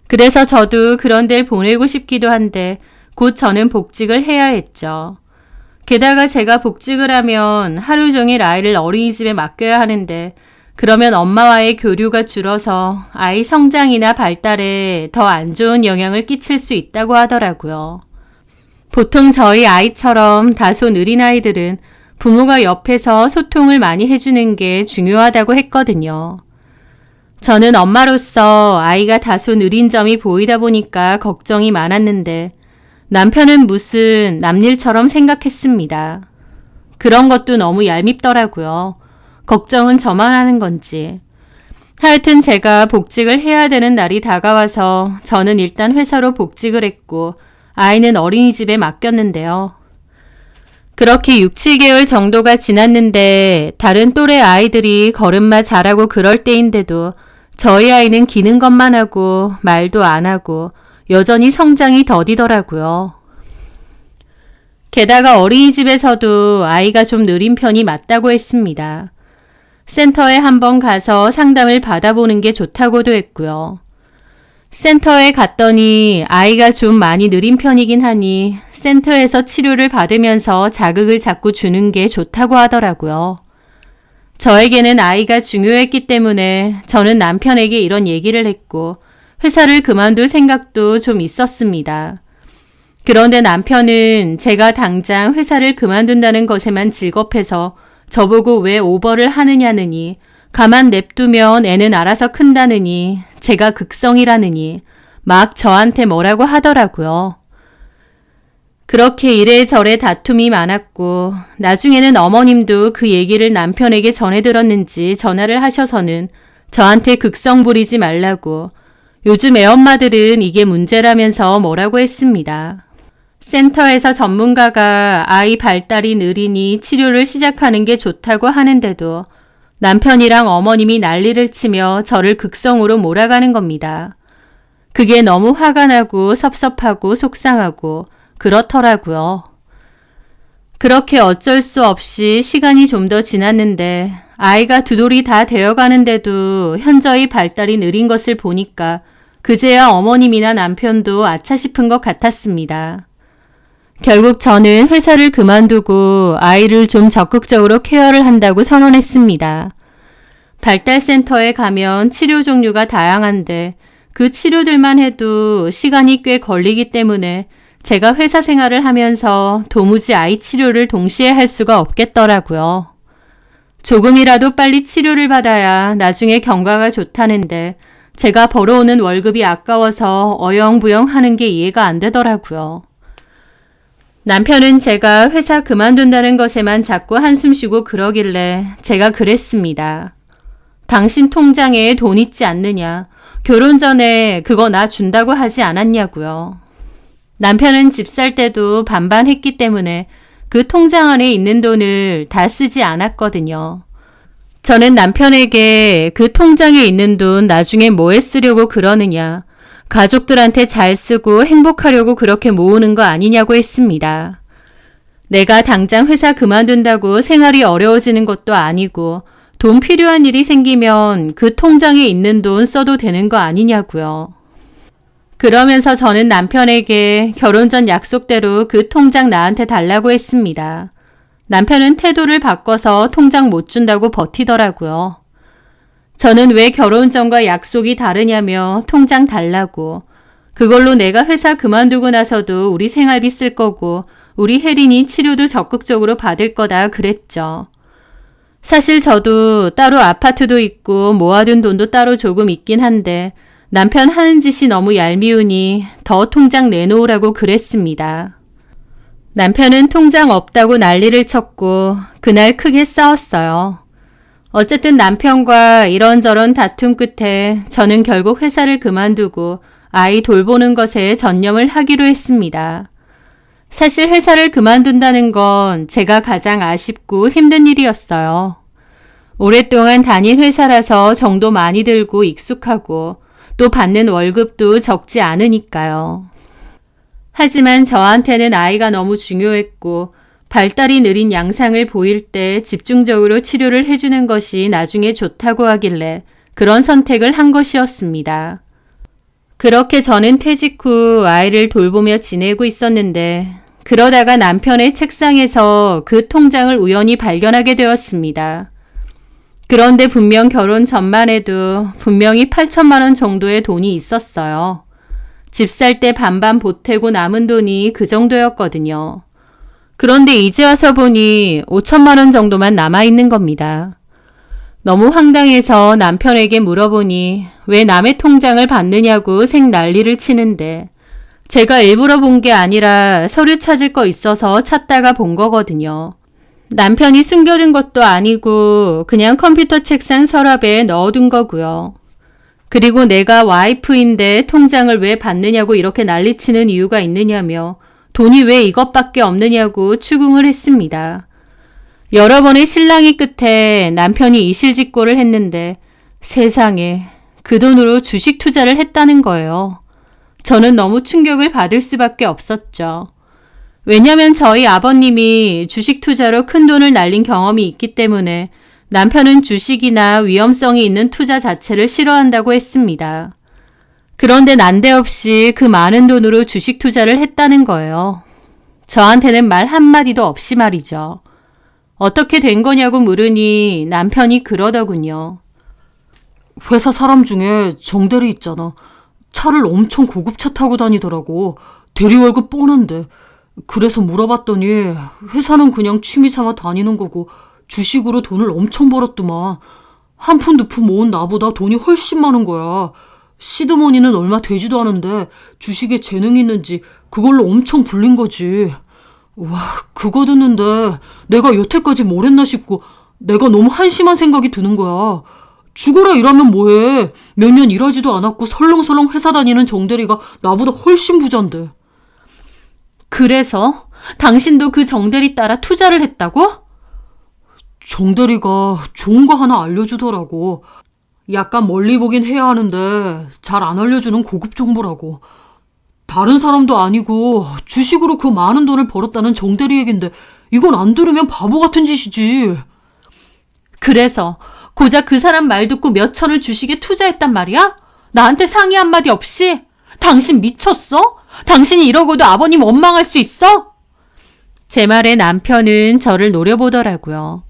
그래서 저도 그런 데를 보내고 싶기도 한데 곧 저는 복직을 해야 했죠. 게다가 제가 복직을 하면 하루 종일 아이를 어린이집에 맡겨야 하는데 그러면 엄마와의 교류가 줄어서 아이 성장이나 발달에 더 안 좋은 영향을 끼칠 수 있다고 하더라고요. 보통 저희 아이처럼 다소 느린 아이들은 부모가 옆에서 소통을 많이 해주는 게 중요하다고 했거든요. 저는 엄마로서 아이가 다소 느린 점이 보이다 보니까 걱정이 많았는데 남편은 무슨 남일처럼 생각했습니다. 그런 것도 너무 얄밉더라고요. 걱정은 저만 하는 건지. 하여튼 제가 복직을 해야 되는 날이 다가와서 저는 일단 회사로 복직을 했고 아이는 어린이집에 맡겼는데요. 그렇게 6, 7개월 정도가 지났는데 다른 또래 아이들이 걸음마 잘하고 그럴 때인데도 저희 아이는 기는 것만 하고 말도 안 하고 여전히 성장이 더디더라고요. 게다가 어린이집에서도 아이가 좀 느린 편이 맞다고 했습니다. 센터에 한번 가서 상담을 받아보는 게 좋다고도 했고요. 센터에 갔더니 아이가 좀 많이 느린 편이긴 하니 센터에서 치료를 받으면서 자극을 자꾸 주는 게 좋다고 하더라고요. 저에게는 아이가 중요했기 때문에 저는 남편에게 이런 얘기를 했고 회사를 그만둘 생각도 좀 있었습니다. 그런데 남편은 제가 당장 회사를 그만둔다는 것에만 질겁해서 저보고 왜 오버를 하느냐느니 가만 냅두면 애는 알아서 큰다느니 제가 극성이라느니 막 저한테 뭐라고 하더라고요. 그렇게 이래저래 다툼이 많았고 나중에는 어머님도 그 얘기를 남편에게 전해 들었는지 전화를 하셔서는 저한테 극성 부리지 말라고 요즘 애엄마들은 이게 문제라면서 뭐라고 했습니다. 센터에서 전문가가 아이 발달이 느리니 치료를 시작하는 게 좋다고 하는데도 남편이랑 어머님이 난리를 치며 저를 극성으로 몰아가는 겁니다. 그게 너무 화가 나고 섭섭하고 속상하고 그렇더라고요. 그렇게 어쩔 수 없이 시간이 좀 더 지났는데 아이가 두 돌이 다 되어가는데도 현저히 발달이 느린 것을 보니까 그제야 어머님이나 남편도 아차 싶은 것 같았습니다. 결국 저는 회사를 그만두고 아이를 좀 적극적으로 케어를 한다고 선언했습니다. 발달센터에 가면 치료 종류가 다양한데 그 치료들만 해도 시간이 꽤 걸리기 때문에 제가 회사 생활을 하면서 도무지 아이 치료를 동시에 할 수가 없겠더라고요. 조금이라도 빨리 치료를 받아야 나중에 경과가 좋다는데 제가 벌어오는 월급이 아까워서 어영부영 하는 게 이해가 안 되더라고요. 남편은 제가 회사 그만둔다는 것에만 자꾸 한숨 쉬고 그러길래 제가 그랬습니다. 당신 통장에 돈 있지 않느냐? 결혼 전에 그거 나 준다고 하지 않았냐고요. 남편은 집 살 때도 반반 했기 때문에 그 통장 안에 있는 돈을 다 쓰지 않았거든요. 저는 남편에게 그 통장에 있는 돈 나중에 뭐에 쓰려고 그러느냐, 가족들한테 잘 쓰고 행복하려고 그렇게 모으는 거 아니냐고 했습니다. 내가 당장 회사 그만둔다고 생활이 어려워지는 것도 아니고 돈 필요한 일이 생기면 그 통장에 있는 돈 써도 되는 거 아니냐고요. 그러면서 저는 남편에게 결혼 전 약속대로 그 통장 나한테 달라고 했습니다. 남편은 태도를 바꿔서 통장 못 준다고 버티더라고요. 저는 왜 결혼 전과 약속이 다르냐며 통장 달라고, 그걸로 내가 회사 그만두고 나서도 우리 생활비 쓸 거고 우리 혜린이 치료도 적극적으로 받을 거다 그랬죠. 사실 저도 따로 아파트도 있고 모아둔 돈도 따로 조금 있긴 한데 남편 하는 짓이 너무 얄미우니 더 통장 내놓으라고 그랬습니다. 남편은 통장 없다고 난리를 쳤고 그날 크게 싸웠어요. 어쨌든 남편과 이런저런 다툼 끝에 저는 결국 회사를 그만두고 아이 돌보는 것에 전념을 하기로 했습니다. 사실 회사를 그만둔다는 건 제가 가장 아쉽고 힘든 일이었어요. 오랫동안 다닌 회사라서 정도 많이 들고 익숙하고 또 받는 월급도 적지 않으니까요. 하지만 저한테는 아이가 너무 중요했고 발달이 느린 양상을 보일 때 집중적으로 치료를 해주는 것이 나중에 좋다고 하길래 그런 선택을 한 것이었습니다. 그렇게 저는 퇴직 후 아이를 돌보며 지내고 있었는데 그러다가 남편의 책상에서 그 통장을 우연히 발견하게 되었습니다. 그런데 분명 결혼 전만 해도 분명히 8천만 원 정도의 돈이 있었어요. 집 살 때 반반 보태고 남은 돈이 그 정도였거든요. 그런데 이제 와서 보니 5천만 원 정도만 남아있는 겁니다. 너무 황당해서 남편에게 물어보니 왜 남의 통장을 받느냐고 생 난리를 치는데 제가 일부러 본 게 아니라 서류 찾을 거 있어서 찾다가 본 거거든요. 남편이 숨겨둔 것도 아니고 그냥 컴퓨터 책상 서랍에 넣어둔 거고요. 그리고 내가 와이프인데 통장을 왜 받느냐고 이렇게 난리치는 이유가 있느냐며 돈이 왜 이것밖에 없느냐고 추궁을 했습니다. 여러 번의 실랑이 끝에 남편이 이실직고를 했는데 세상에 그 돈으로 주식 투자를 했다는 거예요. 저는 너무 충격을 받을 수밖에 없었죠. 왜냐면 저희 아버님이 주식 투자로 큰 돈을 날린 경험이 있기 때문에 남편은 주식이나 위험성이 있는 투자 자체를 싫어한다고 했습니다. 그런데 난데없이 그 많은 돈으로 주식 투자를 했다는 거예요. 저한테는 말 한마디도 없이 말이죠. 어떻게 된 거냐고 물으니 남편이 그러더군요. 회사 사람 중에 정대리 있잖아. 차를 엄청 고급차 타고 다니더라고. 대리 월급 뻔한데. 그래서 물어봤더니 회사는 그냥 취미 삼아 다니는 거고 주식으로 돈을 엄청 벌었더만. 한 푼 두 푼 모은 나보다 돈이 훨씬 많은 거야. 시드머니는 얼마 되지도 않은데 주식에 재능이 있는지 그걸로 엄청 불린 거지. 와, 그거 듣는데 내가 여태까지 뭘 했나 싶고 내가 너무 한심한 생각이 드는 거야. 죽어라 일하면 뭐해. 몇 년 일하지도 않았고 설렁설렁 회사 다니는 정대리가 나보다 훨씬 부잔데. 그래서 당신도 그 정대리 따라 투자를 했다고? 정대리가 좋은 거 하나 알려주더라고. 약간 멀리 보긴 해야 하는데 잘 안 알려주는 고급 정보라고. 다른 사람도 아니고 주식으로 그 많은 돈을 벌었다는 정대리 얘긴데 이건 안 들으면 바보 같은 짓이지. 그래서 고작 그 사람 말 듣고 몇 천을 주식에 투자했단 말이야? 나한테 상의 한마디 없이? 당신 미쳤어? 당신이 이러고도 아버님 원망할 수 있어? 제 말에 남편은 저를 노려보더라고요.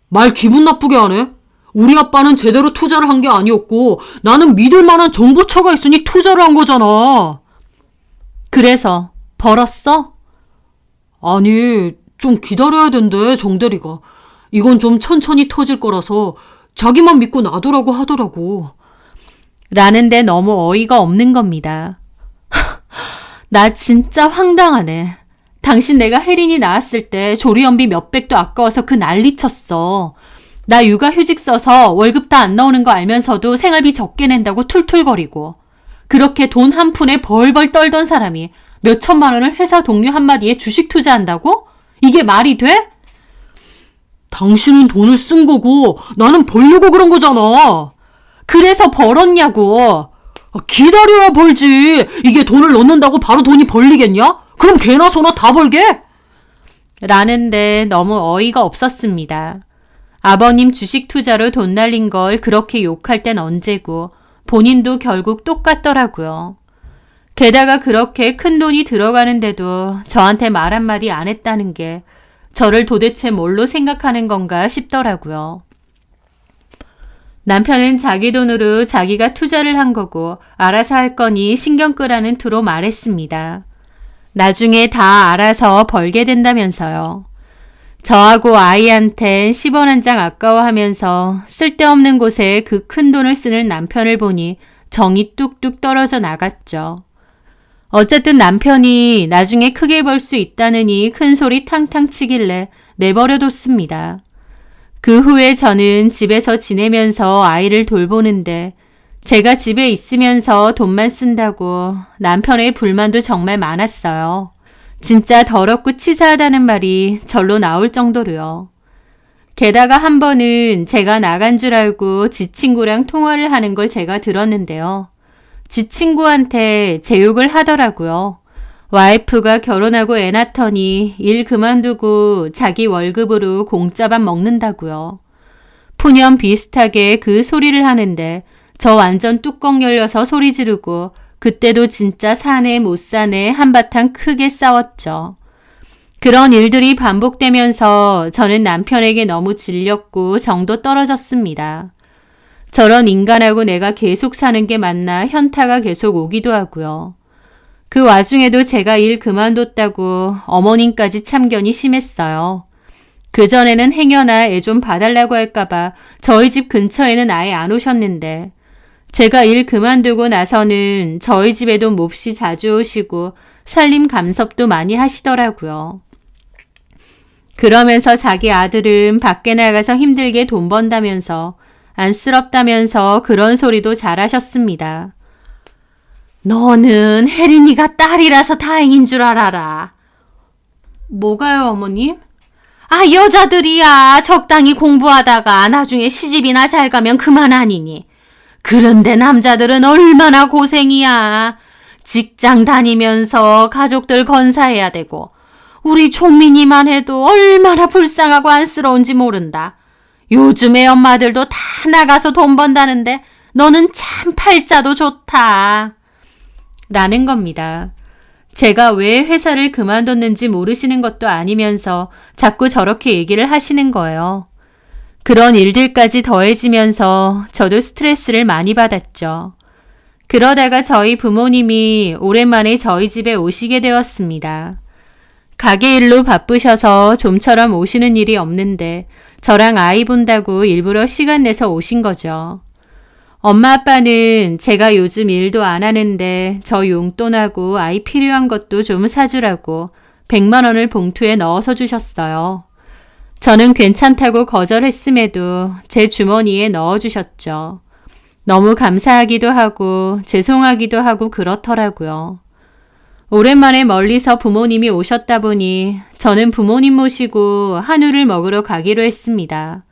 말 기분 나쁘게 하네. 우리 아빠는 제대로 투자를 한 게 아니었고 나는 믿을 만한 정보처가 있으니 투자를 한 거잖아. 그래서 벌었어? 아니, 좀 기다려야 된대, 정대리가. 이건 좀 천천히 터질 거라서 자기만 믿고 놔두라고 하더라고. 라는데 너무 어이가 없는 겁니다. 나 진짜 황당하네. 당신 내가 혜린이 낳았을 때 조리원비 몇백도 아까워서 그 난리 쳤어. 나 육아휴직 써서 월급 다 안 나오는 거 알면서도 생활비 적게 낸다고 툴툴거리고. 그렇게 돈 한 푼에 벌벌 떨던 사람이 몇 천만 원을 회사 동료 한마디에 주식 투자한다고? 이게 말이 돼? 당신은 돈을 쓴 거고 나는 벌려고 그런 거잖아. 그래서 벌었냐고. 기다려야 벌지. 이게 돈을 넣는다고 바로 돈이 벌리겠냐? 그럼 개나 소나 다 벌게? 라는데 너무 어이가 없었습니다. 아버님 주식 투자로 돈 날린 걸 그렇게 욕할 땐 언제고 본인도 결국 똑같더라고요. 게다가 그렇게 큰 돈이 들어가는데도 저한테 말 한마디 안 했다는 게 저를 도대체 뭘로 생각하는 건가 싶더라고요. 남편은 자기 돈으로 자기가 투자를 한 거고 알아서 할 거니 신경 끄라는 투로 말했습니다. 나중에 다 알아서 벌게 된다면서요. 저하고 아이한텐 10원 한 장 아까워하면서 쓸데없는 곳에 그 큰 돈을 쓰는 남편을 보니 정이 뚝뚝 떨어져 나갔죠. 어쨌든 남편이 나중에 크게 벌 수 있다느니 큰 소리 탕탕 치길래 내버려뒀습니다. 그 후에 저는 집에서 지내면서 아이를 돌보는데 제가 집에 있으면서 돈만 쓴다고 남편의 불만도 정말 많았어요. 진짜 더럽고 치사하다는 말이 절로 나올 정도로요. 게다가 한 번은 제가 나간 줄 알고 지 친구랑 통화를 하는 걸 제가 들었는데요. 지 친구한테 제 욕을 하더라고요. 와이프가 결혼하고 애 낳더니 일 그만두고 자기 월급으로 공짜밥 먹는다고요. 푸념 비슷하게 그 소리를 하는데 저 완전 뚜껑 열려서 소리 지르고 그때도 진짜 사네 못 사네 한바탕 크게 싸웠죠. 그런 일들이 반복되면서 저는 남편에게 너무 질렸고 정도 떨어졌습니다. 저런 인간하고 내가 계속 사는 게 맞나 현타가 계속 오기도 하고요. 그 와중에도 제가 일 그만뒀다고 어머님까지 참견이 심했어요. 그전에는 행여나 애 좀 봐달라고 할까봐 저희 집 근처에는 아예 안 오셨는데 제가 일 그만두고 나서는 저희 집에도 몹시 자주 오시고 살림 감섭도 많이 하시더라고요. 그러면서 자기 아들은 밖에 나가서 힘들게 돈 번다면서 안쓰럽다면서 그런 소리도 잘하셨습니다. 너는 혜린이가 딸이라서 다행인 줄 알아라. 뭐가요, 어머님? 여자들이야. 적당히 공부하다가 나중에 시집이나 잘 가면 그만 아니니. 그런데 남자들은 얼마나 고생이야. 직장 다니면서 가족들 건사해야 되고 우리 종민이만 해도 얼마나 불쌍하고 안쓰러운지 모른다. 요즘에 엄마들도 다 나가서 돈 번다는데 너는 참 팔자도 좋다. 라는 겁니다. 제가 왜 회사를 그만뒀는지 모르시는 것도 아니면서 자꾸 저렇게 얘기를 하시는 거예요. 그런 일들까지 더해지면서 저도 스트레스를 많이 받았죠. 그러다가 저희 부모님이 오랜만에 저희 집에 오시게 되었습니다. 가게 일로 바쁘셔서 좀처럼 오시는 일이 없는데 저랑 아이 본다고 일부러 시간 내서 오신 거죠. 엄마 아빠는 제가 요즘 일도 안 하는데 저 용돈하고 아이 필요한 것도 좀 사주라고 100만 원을 봉투에 넣어서 주셨어요. 저는 괜찮다고 거절했음에도 제 주머니에 넣어주셨죠. 너무 감사하기도 하고 죄송하기도 하고 그렇더라고요. 오랜만에 멀리서 부모님이 오셨다 보니 저는 부모님 모시고 한우를 먹으러 가기로 했습니다.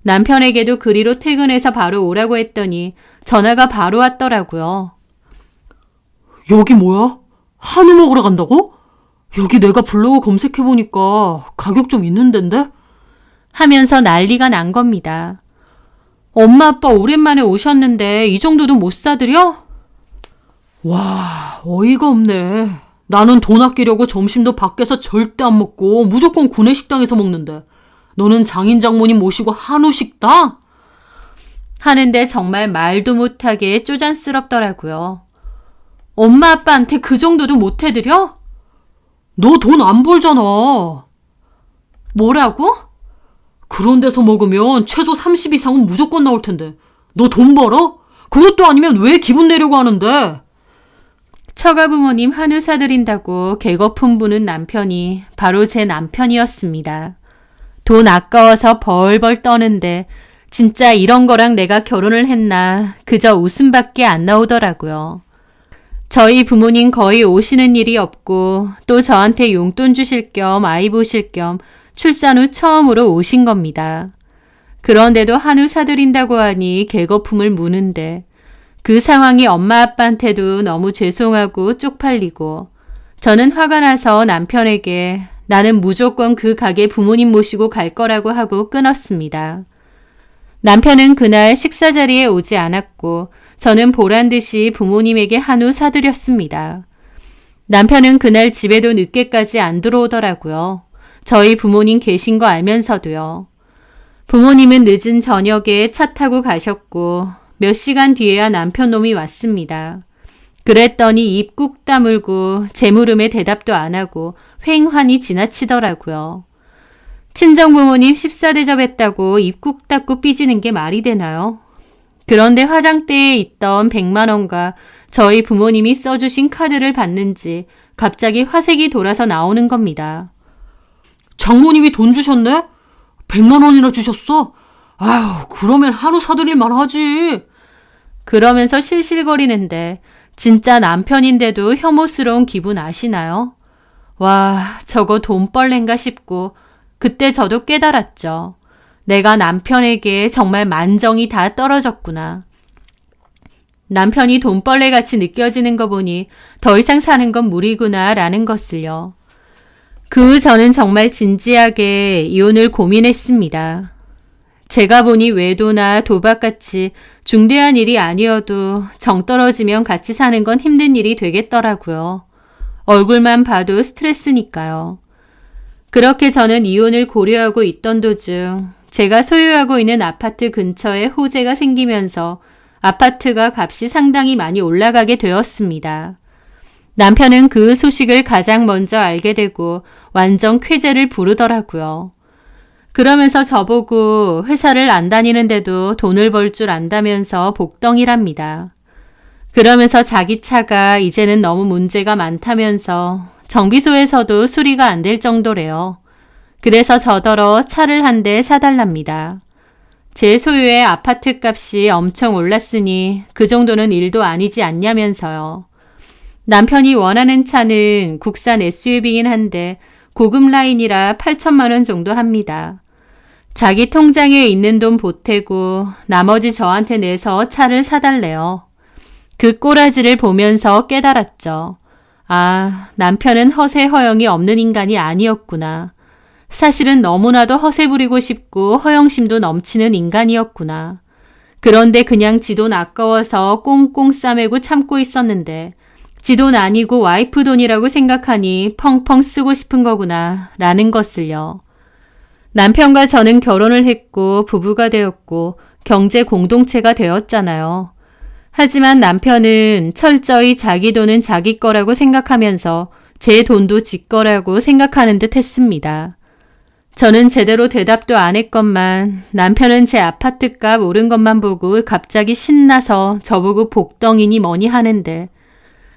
남편에게도 그리로 퇴근해서 바로 오라고 했더니 전화가 바로 왔더라고요. 여기 뭐야? 한우 먹으러 간다고? 여기 내가 블로그 검색해보니까 가격 좀 있는 데인데? 하면서 난리가 난 겁니다. 엄마 아빠 오랜만에 오셨는데 이 정도도 못 사드려? 와, 어이가 없네. 나는 돈 아끼려고 점심도 밖에서 절대 안 먹고 무조건 구내식당에서 먹는데 너는 장인 장모님 모시고 한우 식당? 하는데 정말 말도 못하게 쪼잔스럽더라고요. 엄마 아빠한테 그 정도도 못 해드려? 너 돈 안 벌잖아. 뭐라고? 그런 데서 먹으면 최소 30 이상은 무조건 나올 텐데. 너 돈 벌어? 그것도 아니면 왜 기분 내려고 하는데? 처가 부모님 한우 사드린다고 개거품 부는 남편이 바로 제 남편이었습니다. 돈 아까워서 벌벌 떠는데 진짜 이런 거랑 내가 결혼을 했나 그저 웃음밖에 안 나오더라고요. 저희 부모님 거의 오시는 일이 없고 또 저한테 용돈 주실 겸 아이 보실 겸 출산 후 처음으로 오신 겁니다. 그런데도 한우 사드린다고 하니 개거품을 무는데 그 상황이 엄마 아빠한테도 너무 죄송하고 쪽팔리고 저는 화가 나서 남편에게 나는 무조건 그 가게 부모님 모시고 갈 거라고 하고 끊었습니다. 남편은 그날 식사 자리에 오지 않았고 저는 보란 듯이 부모님에게 한우 사드렸습니다. 남편은 그날 집에도 늦게까지 안 들어오더라고요. 저희 부모님 계신 거 알면서도요. 부모님은 늦은 저녁에 차 타고 가셨고 몇 시간 뒤에야 남편 놈이 왔습니다. 그랬더니 입 꾹 다물고 제 물음에 대답도 안 하고 횡하니 지나치더라고요. 친정부모님 식사대접했다고 입 꾹 닫고 삐지는 게 말이 되나요? 그런데 화장대에 있던 100만 원과 저희 부모님이 써주신 카드를 봤는지 갑자기 화색이 돌아서 나오는 겁니다. 장모님이 돈 주셨네? 100만 원이나 주셨어? 아휴, 그러면 한우 사드릴 만하지. 그러면서 실실거리는데 진짜 남편인데도 혐오스러운 기분 아시나요? 와, 저거 돈벌레인가 싶고 그때 저도 깨달았죠. 내가 남편에게 정말 만정이 다 떨어졌구나. 남편이 돈벌레같이 느껴지는 거 보니 더 이상 사는 건 무리구나 라는 것을요. 그 후 저는 정말 진지하게 이혼을 고민했습니다. 제가 보니 외도나 도박같이 중대한 일이 아니어도 정 떨어지면 같이 사는 건 힘든 일이 되겠더라고요. 얼굴만 봐도 스트레스니까요. 그렇게 저는 이혼을 고려하고 있던 도중 제가 소유하고 있는 아파트 근처에 호재가 생기면서 아파트가 값이 상당히 많이 올라가게 되었습니다. 남편은 그 소식을 가장 먼저 알게 되고 완전 쾌재를 부르더라고요. 그러면서 저보고 회사를 안 다니는데도 돈을 벌 줄 안다면서 복덩이랍니다. 그러면서 자기 차가 이제는 너무 문제가 많다면서 정비소에서도 수리가 안 될 정도래요. 그래서 저더러 차를 한 대 사달랍니다. 제 소유의 아파트 값이 엄청 올랐으니 그 정도는 일도 아니지 않냐면서요. 남편이 원하는 차는 국산 SUV이긴 한데 고급 라인이라 8천만 원 정도 합니다. 자기 통장에 있는 돈 보태고 나머지 저한테 내서 차를 사달래요. 그 꼬라지를 보면서 깨달았죠. 아, 남편은 허세 허영이 없는 인간이 아니었구나. 사실은 너무나도 허세 부리고 싶고 허영심도 넘치는 인간이었구나. 그런데 그냥 지 돈 아까워서 꽁꽁 싸매고 참고 있었는데 지 돈 아니고 와이프 돈이라고 생각하니 펑펑 쓰고 싶은 거구나 라는 것을요. 남편과 저는 결혼을 했고 부부가 되었고 경제 공동체가 되었잖아요. 하지만 남편은 철저히 자기 돈은 자기 거라고 생각하면서 제 돈도 지 거라고 생각하는 듯 했습니다. 저는 제대로 대답도 안 했건만 남편은 제 아파트값 오른 것만 보고 갑자기 신나서 저보고 복덩이니 뭐니 하는데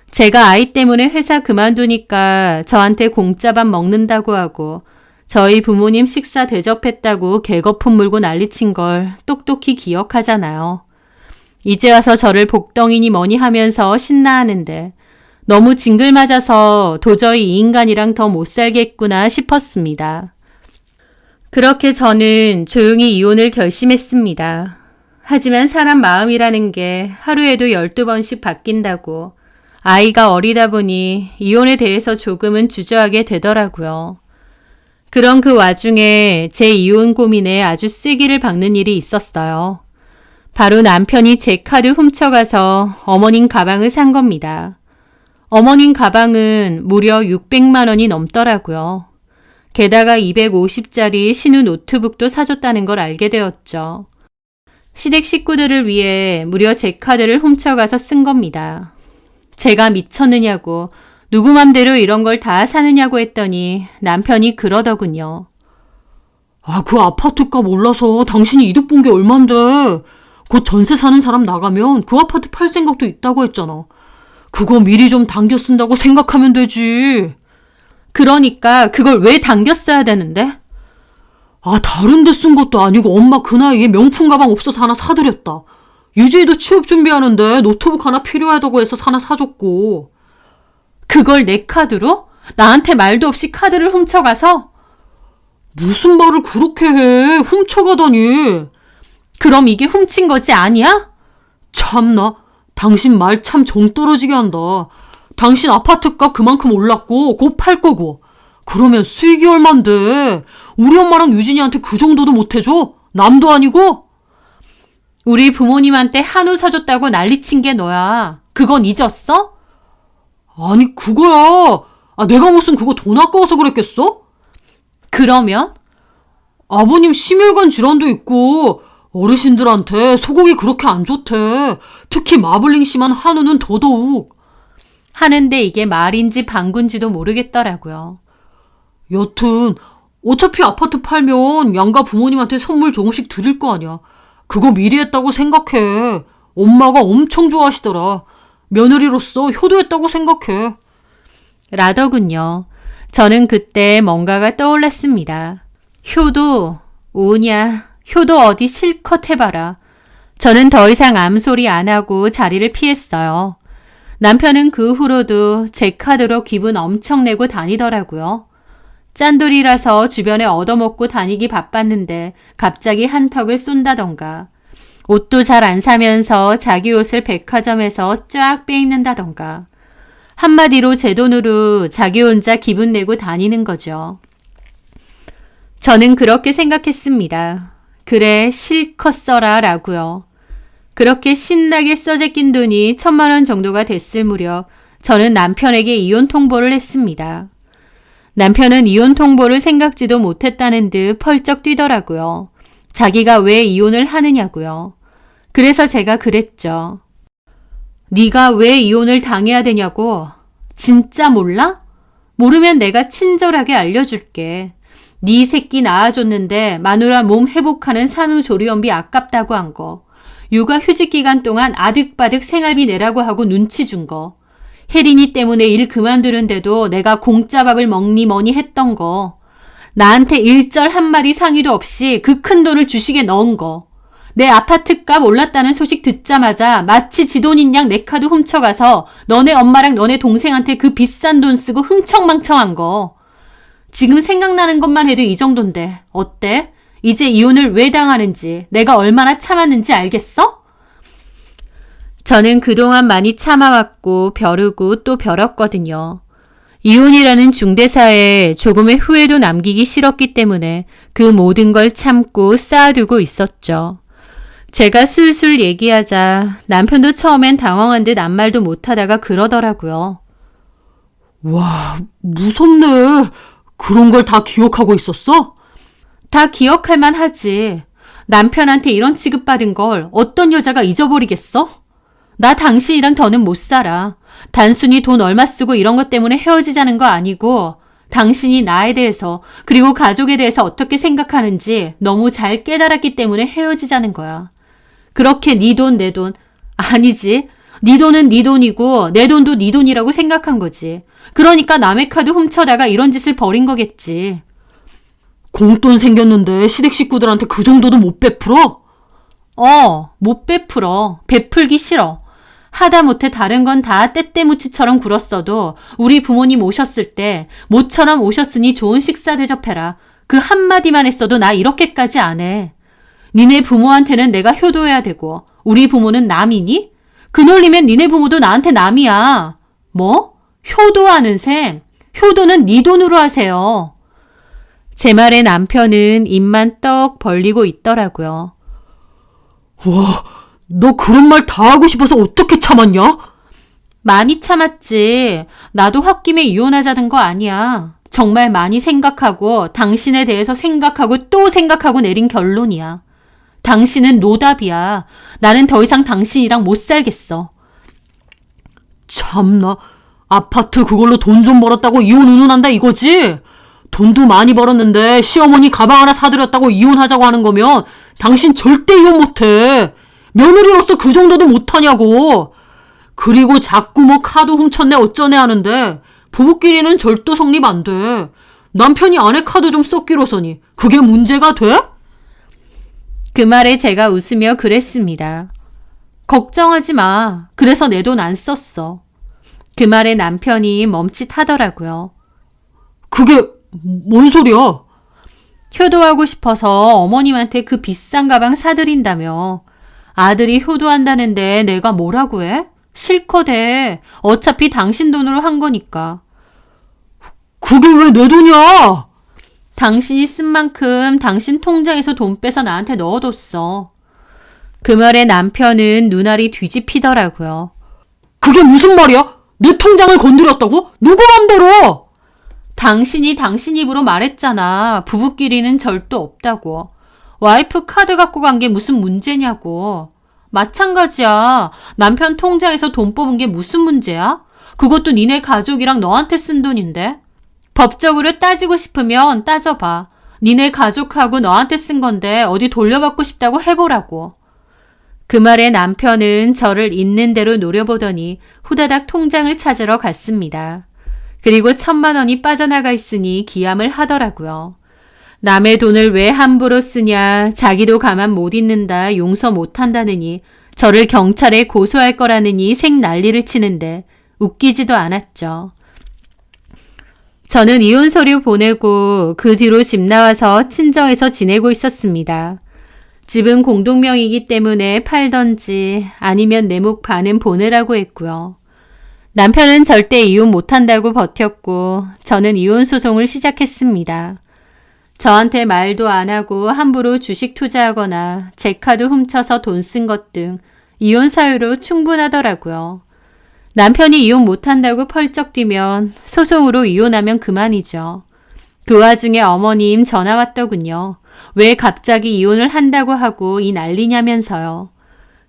제가 아이 때문에 회사 그만두니까 저한테 공짜밥 먹는다고 하고 저희 부모님 식사 대접했다고 개거품 물고 난리친 걸 똑똑히 기억하잖아요. 이제 와서 저를 복덩이니 뭐니 하면서 신나하는데 너무 징글맞아서 도저히 이 인간이랑 더 못 살겠구나 싶었습니다. 그렇게 저는 조용히 이혼을 결심했습니다. 하지만 사람 마음이라는 게 하루에도 12번씩 바뀐다고 아이가 어리다 보니 이혼에 대해서 조금은 주저하게 되더라고요. 그런 그 와중에 제 이혼 고민에 아주 쐐기를 박는 일이 있었어요. 바로 남편이 제 카드 훔쳐가서 어머님 가방을 산 겁니다. 어머님 가방은 무려 600만 원이 넘더라고요. 게다가 250짜리 신우 노트북도 사줬다는 걸 알게 되었죠. 시댁 식구들을 위해 무려 제 카드를 훔쳐가서 쓴 겁니다. 제가 미쳤느냐고 누구 맘대로 이런 걸 다 사느냐고 했더니 남편이 그러더군요. 아, 그 아파트값 올라서 당신이 이득 본 게 얼만데. 곧 전세 사는 사람 나가면 그 아파트 팔 생각도 있다고 했잖아. 그거 미리 좀 당겨 쓴다고 생각하면 되지. 그러니까 그걸 왜 당겨 써야 되는데? 아, 다른 데 쓴 것도 아니고 엄마 그 나이에 명품 가방 없어서 하나 사드렸다. 유진이도 취업 준비하는데 노트북 하나 필요하다고 해서 하나 사줬고. 그걸 내 카드로? 나한테 말도 없이 카드를 훔쳐가서? 무슨 말을 그렇게 해? 훔쳐가다니. 그럼 이게 훔친 거지 아니야? 참나, 당신 말 참 정 떨어지게 한다. 당신 아파트값 그만큼 올랐고 곧 팔 거고. 그러면 수익이 얼만데. 우리 엄마랑 유진이한테 그 정도도 못 해줘? 남도 아니고? 우리 부모님한테 한우 사줬다고 난리친 게 너야. 그건 잊었어? 아니 그거야. 내가 무슨 그거 돈 아까워서 그랬겠어? 그러면? 아버님 심혈관 질환도 있고 어르신들한테 소고기 그렇게 안 좋대. 특히 마블링 심한 한우는 더더욱. 하는데 이게 말인지 방군지도 모르겠더라고요. 여튼 어차피 아파트 팔면 양가 부모님한테 선물 조금씩 드릴 거 아니야. 그거 미리 했다고 생각해. 엄마가 엄청 좋아하시더라. 며느리로서 효도했다고 생각해. 라더군요. 저는 그때 뭔가가 떠올랐습니다. 효도, 오냐, 효도 어디 실컷 해봐라. 저는 더 이상 암소리 안 하고 자리를 피했어요. 남편은 그 후로도 제 카드로 기분 엄청 내고 다니더라고요. 짠돌이라서 주변에 얻어먹고 다니기 바빴는데 갑자기 한턱을 쏜다던가, 옷도 잘 안 사면서 자기 옷을 백화점에서 쫙 빼입는다던가, 한마디로 제 돈으로 자기 혼자 기분 내고 다니는 거죠. 저는 그렇게 생각했습니다. 그래, 실컷 써라 라고요. 그렇게 신나게 써제낀 돈이 1,000만 원 정도가 됐을 무렵 저는 남편에게 이혼 통보를 했습니다. 남편은 이혼 통보를 생각지도 못했다는 듯 펄쩍 뛰더라고요. 자기가 왜 이혼을 하느냐고요. 그래서 제가 그랬죠. 네가 왜 이혼을 당해야 되냐고. 진짜 몰라? 모르면 내가 친절하게 알려줄게. 네 새끼 낳아줬는데 마누라 몸 회복하는 산후조리원비 아깝다고 한 거. 육아 휴직 기간 동안 아득바득 생활비 내라고 하고 눈치 준 거. 혜린이 때문에 일 그만두는데도 내가 공짜밥을 먹니 뭐니 했던 거. 나한테 일절 한마디 상의도 없이 그 큰 돈을 주식에 넣은 거. 내 아파트값 올랐다는 소식 듣자마자 마치 지 돈인 양 내 카드 훔쳐가서 너네 엄마랑 너네 동생한테 그 비싼 돈 쓰고 흥청망청한 거. 지금 생각나는 것만 해도 이 정도인데 어때? 이제 이혼을 왜 당하는지, 내가 얼마나 참았는지 알겠어? 저는 그동안 많이 참아왔고 벼르고 또 벼렀거든요. 이혼이라는 중대사에 조금의 후회도 남기기 싫었기 때문에 그 모든 걸 참고 쌓아두고 있었죠. 제가 술술 얘기하자 남편도 처음엔 당황한 듯 아무 말도 못하다가 그러더라고요. 와, 무섭네. 그런 걸 다 기억하고 있었어? 다 기억할 만하지. 남편한테 이런 취급받은 걸 어떤 여자가 잊어버리겠어? 나 당신이랑 더는 못 살아. 단순히 돈 얼마 쓰고 이런 것 때문에 헤어지자는 거 아니고 당신이 나에 대해서 그리고 가족에 대해서 어떻게 생각하는지 너무 잘 깨달았기 때문에 헤어지자는 거야. 그렇게 네 돈, 내 돈. 아니지. 네 돈은 네 돈이고 내 돈도 네 돈이라고 생각한 거지. 그러니까 남의 카드 훔쳐다가 이런 짓을 벌인 거겠지. 공돈 생겼는데 시댁 식구들한테 그 정도도 못 베풀어? 못 베풀어. 베풀기 싫어. 하다못해 다른 건 다 때때무치처럼 굴었어도 우리 부모님 오셨을 때 모처럼 오셨으니 좋은 식사 대접해라. 그 한마디만 했어도 나 이렇게까지 안 해. 니네 부모한테는 내가 효도해야 되고 우리 부모는 남이니? 그 논리면 니네 부모도 나한테 남이야. 뭐? 효도하는 셈? 효도는 네 돈으로 하세요. 제 말에 남편은 입만 떡 벌리고 있더라고요. 와, 너 그런 말 다 하고 싶어서 어떻게 참았냐? 많이 참았지. 나도 홧김에 이혼하자는 거 아니야. 정말 많이 생각하고 당신에 대해서 생각하고 또 생각하고 내린 결론이야. 당신은 노답이야. 나는 더 이상 당신이랑 못 살겠어. 참나, 아파트 그걸로 돈 좀 벌었다고 이혼 운운한다 이거지? 돈도 많이 벌었는데 시어머니 가방 하나 사드렸다고 이혼하자고 하는 거면 당신 절대 이혼 못해. 며느리로서 그 정도도 못하냐고. 그리고 자꾸 뭐 카드 훔쳤네 어쩌네 하는데 부부끼리는 절도 성립 안 돼. 남편이 아내 카드 좀 썼기로서니 그게 문제가 돼? 그 말에 제가 웃으며 그랬습니다. 걱정하지 마. 그래서 내 돈 안 썼어. 그 말에 남편이 멈칫하더라고요. 그게 뭔 소리야? 효도하고 싶어서 어머님한테 그 비싼 가방 사드린다며. 아들이 효도한다는데 내가 뭐라고 해? 실컷 해. 어차피 당신 돈으로 한 거니까. 그게 왜 내 돈이야? 당신이 쓴 만큼 당신 통장에서 돈 빼서 나한테 넣어뒀어. 그 말에 남편은 눈알이 뒤집히더라고요. 그게 무슨 말이야? 내 통장을 건드렸다고? 누구 맘대로? 당신이 당신 입으로 말했잖아. 부부끼리는 절도 없다고. 와이프 카드 갖고 간 게 무슨 문제냐고. 마찬가지야. 남편 통장에서 돈 뽑은 게 무슨 문제야? 그것도 니네 가족이랑 너한테 쓴 돈인데. 법적으로 따지고 싶으면 따져봐. 니네 가족하고 너한테 쓴 건데 어디 돌려받고 싶다고 해보라고. 그 말에 남편은 저를 있는 대로 노려보더니 후다닥 통장을 찾으러 갔습니다. 그리고 1,000만 원이 빠져나가 있으니 기함을 하더라고요. 남의 돈을 왜 함부로 쓰냐, 자기도 가만 못 있는다, 용서 못 한다느니, 저를 경찰에 고소할 거라느니 생 난리를 치는데 웃기지도 않았죠. 저는 이혼 서류 보내고 그 뒤로 집 나와서 친정에서 지내고 있었습니다. 집은 공동명의이기 때문에 팔던지 아니면 내 목 반은 보내라고 했고요. 남편은 절대 이혼 못한다고 버텼고 저는 이혼 소송을 시작했습니다. 저한테 말도 안 하고 함부로 주식 투자하거나 제 카드 훔쳐서 돈 쓴 것 등 이혼 사유로 충분하더라고요. 남편이 이혼 못한다고 펄쩍 뛰면 소송으로 이혼하면 그만이죠. 그 와중에 어머님 전화 왔더군요. 왜 갑자기 이혼을 한다고 하고 이 난리냐면서요.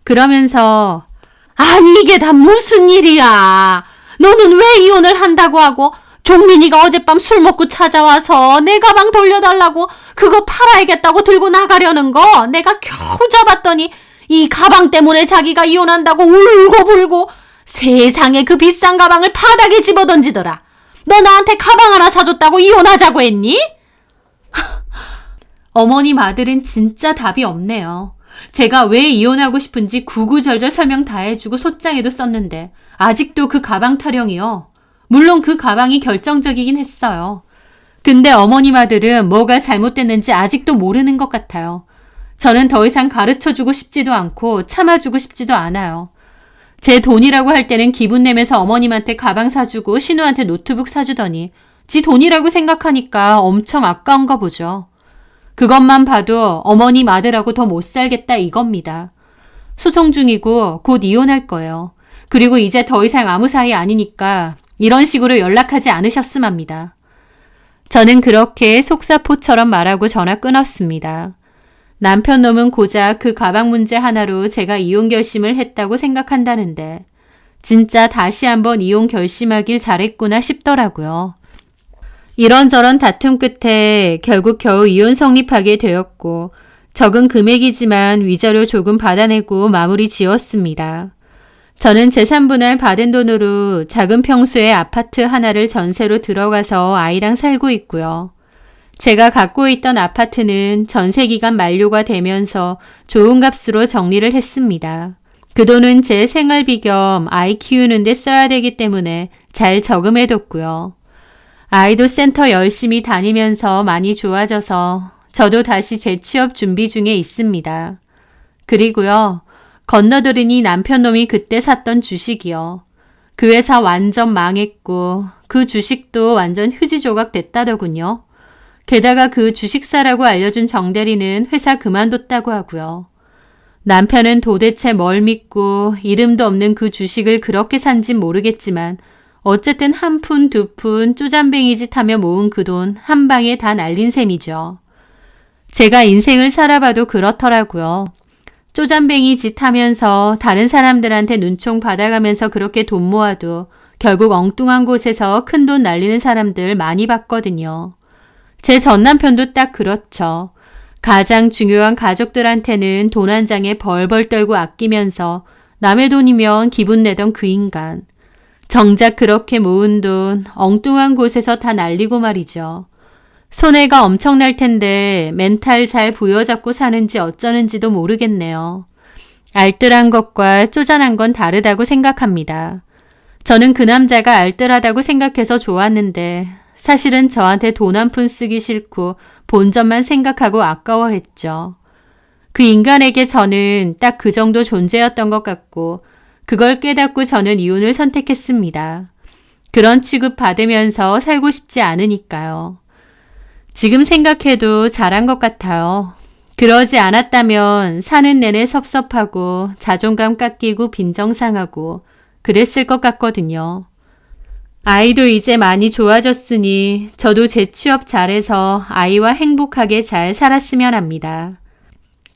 그러면서 아니 이게 다 무슨 일이야. 너는 왜 이혼을 한다고 하고 종민이가 어젯밤 술 먹고 찾아와서 내 가방 돌려달라고 그거 팔아야겠다고 들고 나가려는 거 내가 겨우 잡았더니 이 가방 때문에 자기가 이혼한다고 울고불고 세상에 그 비싼 가방을 바닥에 집어던지더라. 너 나한테 가방 하나 사줬다고 이혼하자고 했니? 어머님 아들은 진짜 답이 없네요. 제가 왜 이혼하고 싶은지 구구절절 설명 다 해주고 소장에도 썼는데 아직도 그 가방 타령이요. 물론 그 가방이 결정적이긴 했어요. 근데 어머님 아들은 뭐가 잘못됐는지 아직도 모르는 것 같아요. 저는 더 이상 가르쳐주고 싶지도 않고 참아주고 싶지도 않아요. 제 돈이라고 할 때는 기분 내면서 어머님한테 가방 사주고 신우한테 노트북 사주더니 지 돈이라고 생각하니까 엄청 아까운가 보죠. 그것만 봐도 어머님 아들하고 더 못 살겠다 이겁니다. 소송 중이고 곧 이혼할 거예요. 그리고 이제 더 이상 아무 사이 아니니까 이런 식으로 연락하지 않으셨음 합니다. 저는 그렇게 속사포처럼 말하고 전화 끊었습니다. 남편 놈은 고작 그 가방 문제 하나로 제가 이혼 결심을 했다고 생각한다는데 진짜 다시 한번 이혼 결심하길 잘했구나 싶더라고요. 이런저런 다툼 끝에 결국 겨우 이혼 성립하게 되었고 적은 금액이지만 위자료 조금 받아내고 마무리 지었습니다. 저는 재산분할 받은 돈으로 작은 평수의 아파트 하나를 전세로 들어가서 아이랑 살고 있고요. 제가 갖고 있던 아파트는 전세기간 만료가 되면서 좋은 값으로 정리를 했습니다. 그 돈은 제 생활비 겸 아이 키우는 데 써야 되기 때문에 잘 저금해뒀고요. 아이도 센터 열심히 다니면서 많이 좋아져서 저도 다시 재취업 준비 중에 있습니다. 그리고요. 건너들으니 남편 놈이 그때 샀던 주식이요. 그 회사 완전 망했고 그 주식도 완전 휴지 조각 됐다더군요. 게다가 그 주식사라고 알려준 정대리는 회사 그만뒀다고 하고요. 남편은 도대체 뭘 믿고 이름도 없는 그 주식을 그렇게 산진 모르겠지만 어쨌든 한 푼, 두 푼 쪼잔뱅이 짓 하며 모은 그 돈 한 방에 다 날린 셈이죠. 제가 인생을 살아봐도 그렇더라고요. 쪼잔뱅이 짓 하면서 다른 사람들한테 눈총 받아가면서 그렇게 돈 모아도 결국 엉뚱한 곳에서 큰 돈 날리는 사람들 많이 봤거든요. 제 전남편도 딱 그렇죠. 가장 중요한 가족들한테는 돈 한 장에 벌벌 떨고 아끼면서 남의 돈이면 기분 내던 그 인간. 정작 그렇게 모은 돈 엉뚱한 곳에서 다 날리고 말이죠. 손해가 엄청날 텐데 멘탈 잘 부여잡고 사는지 어쩌는지도 모르겠네요. 알뜰한 것과 쪼잔한 건 다르다고 생각합니다. 저는 그 남자가 알뜰하다고 생각해서 좋았는데 사실은 저한테 돈 한 푼 쓰기 싫고 본전만 생각하고 아까워했죠. 그 인간에게 저는 딱 그 정도 존재였던 것 같고 그걸 깨닫고 저는 이혼을 선택했습니다. 그런 취급 받으면서 살고 싶지 않으니까요. 지금 생각해도 잘한 것 같아요. 그러지 않았다면 사는 내내 섭섭하고 자존감 깎이고 빈정상하고 그랬을 것 같거든요. 아이도 이제 많이 좋아졌으니 저도 재취업 잘해서 아이와 행복하게 잘 살았으면 합니다.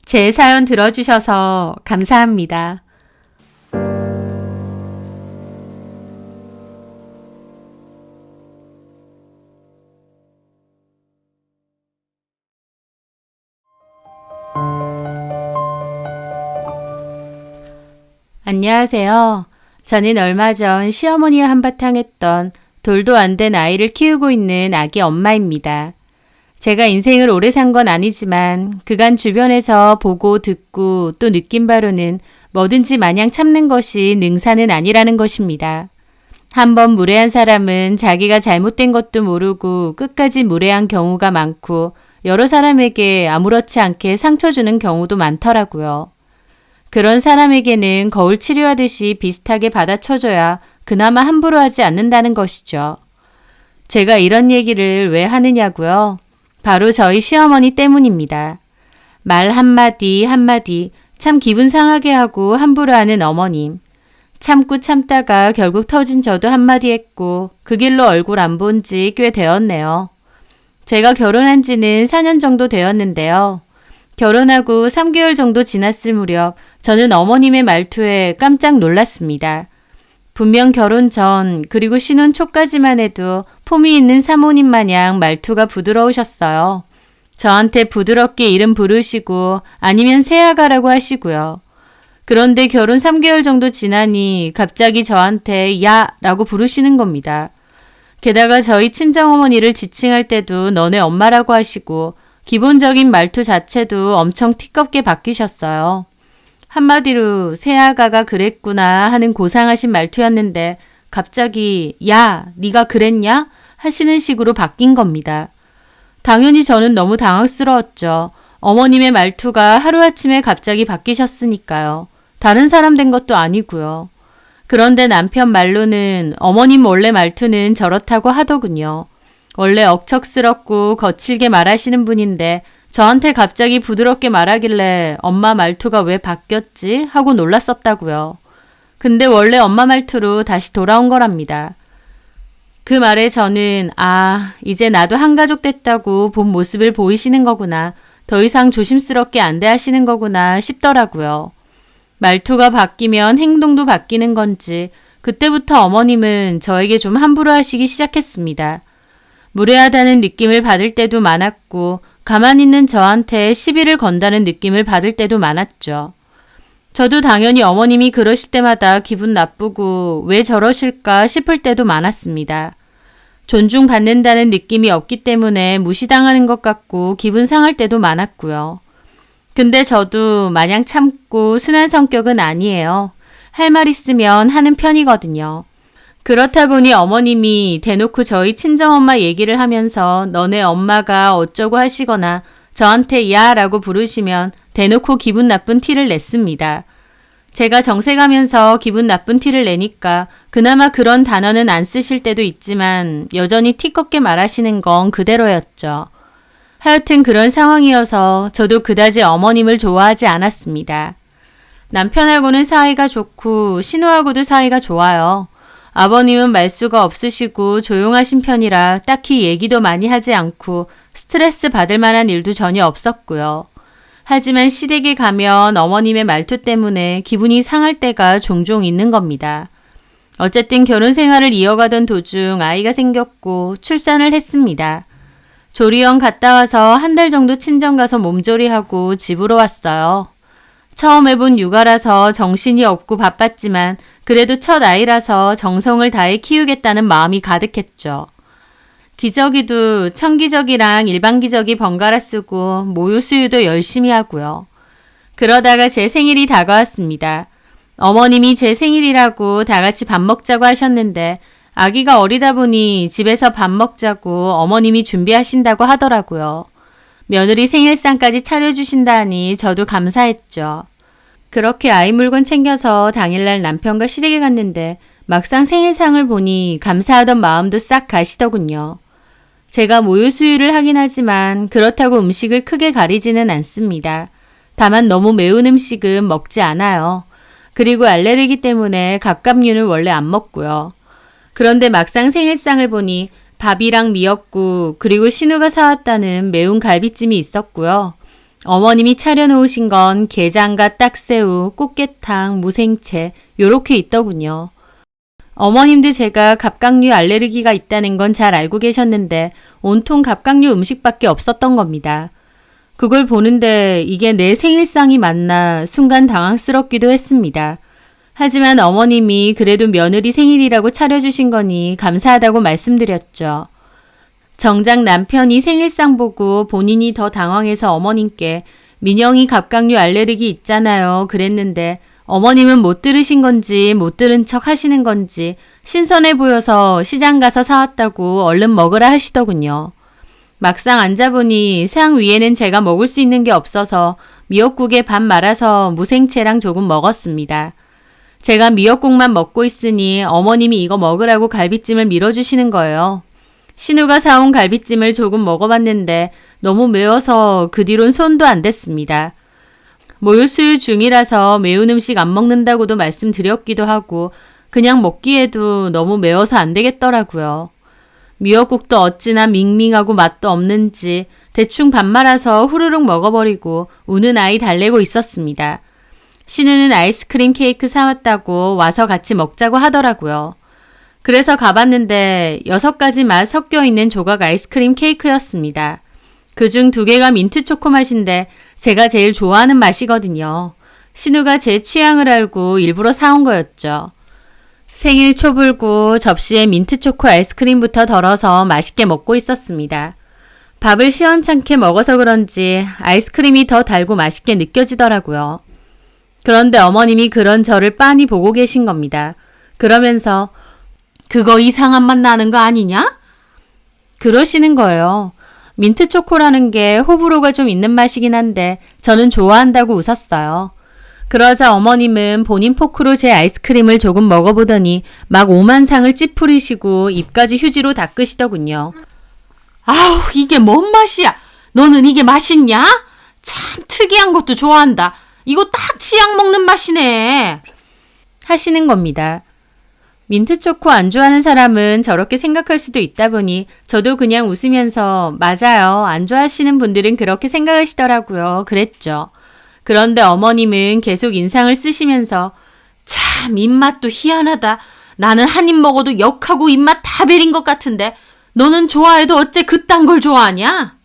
제 사연 들어주셔서 감사합니다. 안녕하세요. 저는 얼마 전 시어머니와 한바탕 했던 돌도 안 된 아이를 키우고 있는 아기 엄마입니다. 제가 인생을 오래 산 건 아니지만 그간 주변에서 보고 듣고 또 느낀 바로는 뭐든지 마냥 참는 것이 능사는 아니라는 것입니다. 한번 무례한 사람은 자기가 잘못된 것도 모르고 끝까지 무례한 경우가 많고 여러 사람에게 아무렇지 않게 상처 주는 경우도 많더라고요. 그런 사람에게는 거울 치료하듯이 비슷하게 받아쳐줘야 그나마 함부로 하지 않는다는 것이죠. 제가 이런 얘기를 왜 하느냐고요? 바로 저희 시어머니 때문입니다. 말 한마디 한마디 참 기분 상하게 하고 함부로 하는 어머님. 참고 참다가 결국 터진 저도 한마디 했고 그 길로 얼굴 안 본 지 꽤 되었네요. 제가 결혼한 지는 4년 정도 되었는데요. 결혼하고 3개월 정도 지났을 무렵 저는 어머님의 말투에 깜짝 놀랐습니다. 분명 결혼 전 그리고 신혼 초까지만 해도 품위 있는 사모님 마냥 말투가 부드러우셨어요. 저한테 부드럽게 이름 부르시고 아니면 새아가라고 하시고요. 그런데 결혼 3개월 정도 지나니 갑자기 저한테 야라고 부르시는 겁니다. 게다가 저희 친정어머니를 지칭할 때도 너네 엄마라고 하시고 기본적인 말투 자체도 엄청 티껍게 바뀌셨어요. 한마디로 새아가가 그랬구나 하는 고상하신 말투였는데 갑자기 야, 네가 그랬냐? 하시는 식으로 바뀐 겁니다. 당연히 저는 너무 당황스러웠죠. 어머님의 말투가 하루아침에 갑자기 바뀌셨으니까요. 다른 사람 된 것도 아니고요. 그런데 남편 말로는 어머님 원래 말투는 저렇다고 하더군요. 원래 억척스럽고 거칠게 말하시는 분인데 저한테 갑자기 부드럽게 말하길래 엄마 말투가 왜 바뀌었지? 하고 놀랐었다고요. 근데 원래 엄마 말투로 다시 돌아온 거랍니다. 그 말에 저는 이제 나도 한가족 됐다고 본 모습을 보이시는 거구나. 더 이상 조심스럽게 안 대하시는 거구나 싶더라고요. 말투가 바뀌면 행동도 바뀌는 건지 그때부터 어머님은 저에게 좀 함부로 하시기 시작했습니다. 무례하다는 느낌을 받을 때도 많았고 가만히 있는 저한테 시비를 건다는 느낌을 받을 때도 많았죠. 저도 당연히 어머님이 그러실 때마다 기분 나쁘고 왜 저러실까 싶을 때도 많았습니다. 존중받는다는 느낌이 없기 때문에 무시당하는 것 같고 기분 상할 때도 많았고요. 근데 저도 마냥 참고 순한 성격은 아니에요. 할 말 있으면 하는 편이거든요. 그렇다 보니 어머님이 대놓고 저희 친정엄마 얘기를 하면서 너네 엄마가 어쩌고 하시거나 저한테 야라고 부르시면 대놓고 기분 나쁜 티를 냈습니다. 제가 정색하면서 기분 나쁜 티를 내니까 그나마 그런 단어는 안 쓰실 때도 있지만 여전히 티껍게 말하시는 건 그대로였죠. 하여튼 그런 상황이어서 저도 그다지 어머님을 좋아하지 않았습니다. 남편하고는 사이가 좋고 신우하고도 사이가 좋아요. 아버님은 말수가 없으시고 조용하신 편이라 딱히 얘기도 많이 하지 않고 스트레스 받을 만한 일도 전혀 없었고요. 하지만 시댁에 가면 어머님의 말투 때문에 기분이 상할 때가 종종 있는 겁니다. 어쨌든 결혼 생활을 이어가던 도중 아이가 생겼고 출산을 했습니다. 조리원 갔다 와서 한 달 정도 친정 가서 몸조리하고 집으로 왔어요. 처음 해본 육아라서 정신이 없고 바빴지만 그래도 첫 아이라서 정성을 다해 키우겠다는 마음이 가득했죠. 기저귀도 천기저귀랑 일반 기저귀 번갈아 쓰고 모유 수유도 열심히 하고요. 그러다가 제 생일이 다가왔습니다. 어머님이 제 생일이라고 다 같이 밥 먹자고 하셨는데 아기가 어리다 보니 집에서 밥 먹자고 어머님이 준비하신다고 하더라고요. 며느리 생일상까지 차려주신다니 저도 감사했죠. 그렇게 아이 물건 챙겨서 당일날 남편과 시댁에 갔는데 막상 생일상을 보니 감사하던 마음도 싹 가시더군요. 제가 모유 수유를 하긴 하지만 그렇다고 음식을 크게 가리지는 않습니다. 다만 너무 매운 음식은 먹지 않아요. 그리고 알레르기 때문에 갑각류는 원래 안 먹고요. 그런데 막상 생일상을 보니 밥이랑 미역국 그리고 신우가 사왔다는 매운 갈비찜이 있었고요. 어머님이 차려놓으신 건 게장과 딱새우, 꽃게탕, 무생채 요렇게 있더군요. 어머님도 제가 갑각류 알레르기가 있다는 건 잘 알고 계셨는데 온통 갑각류 음식밖에 없었던 겁니다. 그걸 보는데 이게 내 생일상이 맞나 순간 당황스럽기도 했습니다. 하지만 어머님이 그래도 며느리 생일이라고 차려주신 거니 감사하다고 말씀드렸죠. 정작 남편이 생일상 보고 본인이 더 당황해서 어머님께 민영이 갑각류 알레르기 있잖아요 그랬는데 어머님은 못 들으신 건지 못 들은 척 하시는 건지 신선해 보여서 시장 가서 사왔다고 얼른 먹으라 하시더군요. 막상 앉아보니 상 위에는 제가 먹을 수 있는 게 없어서 미역국에 밥 말아서 무생채랑 조금 먹었습니다. 제가 미역국만 먹고 있으니 어머님이 이거 먹으라고 갈비찜을 밀어주시는 거예요. 신우가 사온 갈비찜을 조금 먹어봤는데 너무 매워서 그 뒤론 손도 안 댔습니다. 모유수유 중이라서 매운 음식 안 먹는다고도 말씀드렸기도 하고 그냥 먹기에도 너무 매워서 안 되겠더라고요. 미역국도 어찌나 밍밍하고 맛도 없는지 대충 밥 말아서 후루룩 먹어버리고 우는 아이 달래고 있었습니다. 신우는 아이스크림 케이크 사왔다고 와서 같이 먹자고 하더라고요. 그래서 가봤는데 6가지 맛 섞여 있는 조각 아이스크림 케이크였습니다. 그중 2개가 민트 초코 맛인데 제가 제일 좋아하는 맛이거든요. 신우가 제 취향을 알고 일부러 사온 거였죠. 생일 초불고 접시에 민트 초코 아이스크림부터 덜어서 맛있게 먹고 있었습니다. 밥을 시원찮게 먹어서 그런지 아이스크림이 더 달고 맛있게 느껴지더라고요. 그런데 어머님이 그런 저를 빤히 보고 계신 겁니다. 그러면서 그거 이상한 맛 나는 거 아니냐? 그러시는 거예요. 민트 초코라는 게 호불호가 좀 있는 맛이긴 한데 저는 좋아한다고 웃었어요. 그러자 어머님은 본인 포크로 제 아이스크림을 조금 먹어보더니 막 오만상을 찌푸리시고 입까지 휴지로 닦으시더군요. 아우 이게 뭔 맛이야? 너는 이게 맛있냐? 참 특이한 것도 좋아한다. 이거 딱 치약 먹는 맛이네. 하시는 겁니다. 민트초코 안 좋아하는 사람은 저렇게 생각할 수도 있다 보니 저도 그냥 웃으면서 맞아요. 안 좋아하시는 분들은 그렇게 생각하시더라고요. 그랬죠. 그런데 어머님은 계속 인상을 쓰시면서 참 입맛도 희한하다. 나는 한 입 먹어도 역하고 입맛 다 베린 것 같은데 너는 좋아해도 어째 그딴 걸 좋아하냐?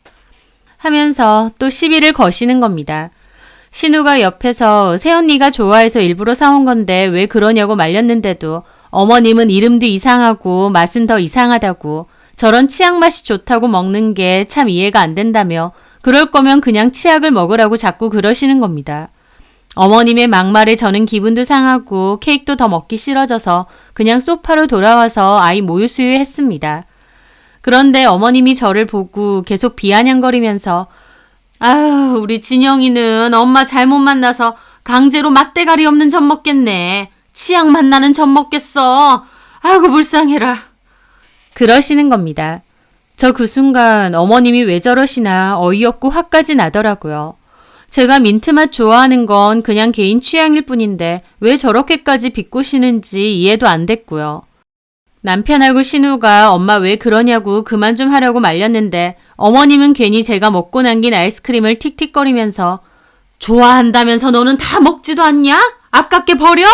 하면서 또 시비를 거시는 겁니다. 신우가 옆에서 새언니가 좋아해서 일부러 사온 건데 왜 그러냐고 말렸는데도 어머님은 이름도 이상하고 맛은 더 이상하다고 저런 치약 맛이 좋다고 먹는 게 참 이해가 안 된다며 그럴 거면 그냥 치약을 먹으라고 자꾸 그러시는 겁니다. 어머님의 막말에 저는 기분도 상하고 케이크도 더 먹기 싫어져서 그냥 소파로 돌아와서 아이 모유수유 했습니다. 그런데 어머님이 저를 보고 계속 비아냥거리면서 아유 우리 진영이는 엄마 잘못 만나서 강제로 맛대가리 없는 젖 먹겠네. 치약 맛 나는 젖 먹겠어. 아이고 불쌍해라. 그러시는 겁니다. 저 그 순간 어머님이 왜 저러시나 어이없고 화까지 나더라고요. 제가 민트맛 좋아하는 건 그냥 개인 취향일 뿐인데 왜 저렇게까지 비꼬시는지 이해도 안 됐고요. 남편하고 신우가 엄마 왜 그러냐고 그만 좀 하라고 말렸는데 어머님은 괜히 제가 먹고 남긴 아이스크림을 틱틱거리면서 좋아한다면서 너는 다 먹지도 않냐? 아깝게 버려?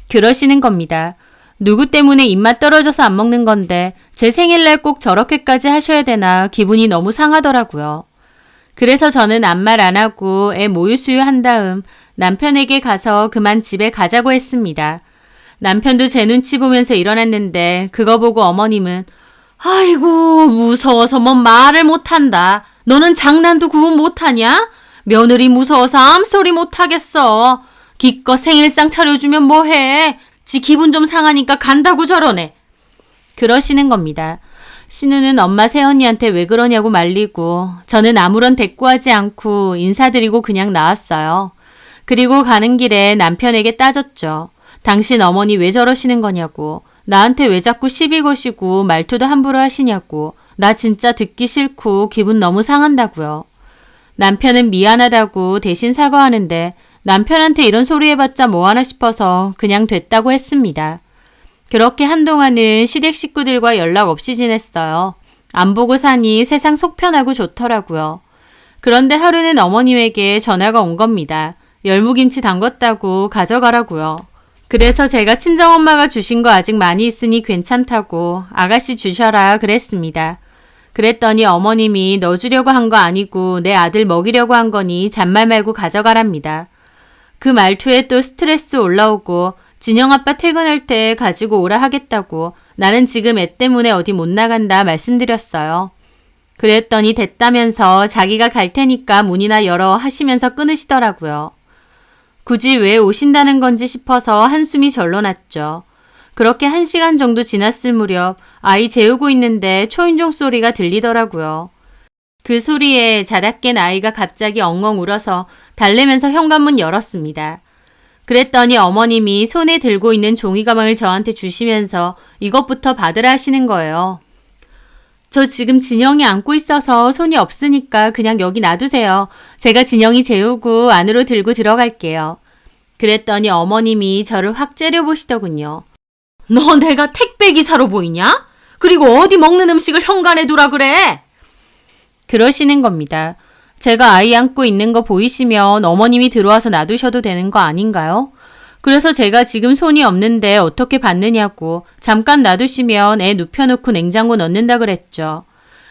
그러시는 겁니다. 누구 때문에 입맛 떨어져서 안 먹는 건데 제 생일날 꼭 저렇게까지 하셔야 되나 기분이 너무 상하더라고요. 그래서 저는 아무 말 안 하고 애 모유수유 한 다음 남편에게 가서 그만 집에 가자고 했습니다. 남편도 제 눈치 보면서 일어났는데 그거 보고 어머님은 아이고 무서워서 뭐 말을 못한다. 너는 장난도 구분 못하냐? 며느리 무서워서 아무 소리 못하겠어. 기껏 생일상 차려주면 뭐해. 지 기분 좀 상하니까 간다고 저러네. 그러시는 겁니다. 신우는 엄마 새언니한테 왜 그러냐고 말리고 저는 아무런 대꾸하지 않고 인사드리고 그냥 나왔어요. 그리고 가는 길에 남편에게 따졌죠. 당신 어머니 왜 저러시는 거냐고. 나한테 왜 자꾸 시비 거시고 말투도 함부로 하시냐고. 나 진짜 듣기 싫고 기분 너무 상한다고요. 남편은 미안하다고 대신 사과하는데 남편한테 이런 소리 해봤자 뭐하나 싶어서 그냥 됐다고 했습니다. 그렇게 한동안은 시댁 식구들과 연락 없이 지냈어요. 안 보고 사니 세상 속 편하고 좋더라고요. 그런데 하루는 어머님에게 전화가 온 겁니다. 열무김치 담궜다고 가져가라고요. 그래서 제가 친정엄마가 주신 거 아직 많이 있으니 괜찮다고 아가씨 주셔라 그랬습니다. 그랬더니 어머님이 너 주려고 한 거 아니고 내 아들 먹이려고 한 거니 잔말 말고 가져가랍니다. 그 말투에 또 스트레스 올라오고 진영 아빠 퇴근할 때 가지고 오라 하겠다고 나는 지금 애 때문에 어디 못 나간다 말씀드렸어요. 그랬더니 됐다면서 자기가 갈 테니까 문이나 열어 하시면서 끊으시더라고요. 굳이 왜 오신다는 건지 싶어서 한숨이 절로 났죠. 그렇게 1시간 정도 지났을 무렵 아이 재우고 있는데 초인종 소리가 들리더라고요. 그 소리에 자다 깬 아이가 갑자기 엉엉 울어서 달래면서 현관문 열었습니다. 그랬더니 어머님이 손에 들고 있는 종이 가방을 저한테 주시면서 이것부터 받으라 하시는 거예요. 저 지금 진영이 안고 있어서 손이 없으니까 그냥 여기 놔두세요. 제가 진영이 재우고 안으로 들고 들어갈게요. 그랬더니 어머님이 저를 확 째려보시더군요. 너 내가 택배기사로 보이냐? 그리고 어디 먹는 음식을 현관에 두라 그래? 그러시는 겁니다. 제가 아이 안고 있는 거 보이시면 어머님이 들어와서 놔두셔도 되는 거 아닌가요? 그래서 제가 지금 손이 없는데 어떻게 받느냐고 잠깐 놔두시면 애 눕혀놓고 냉장고 넣는다 그랬죠.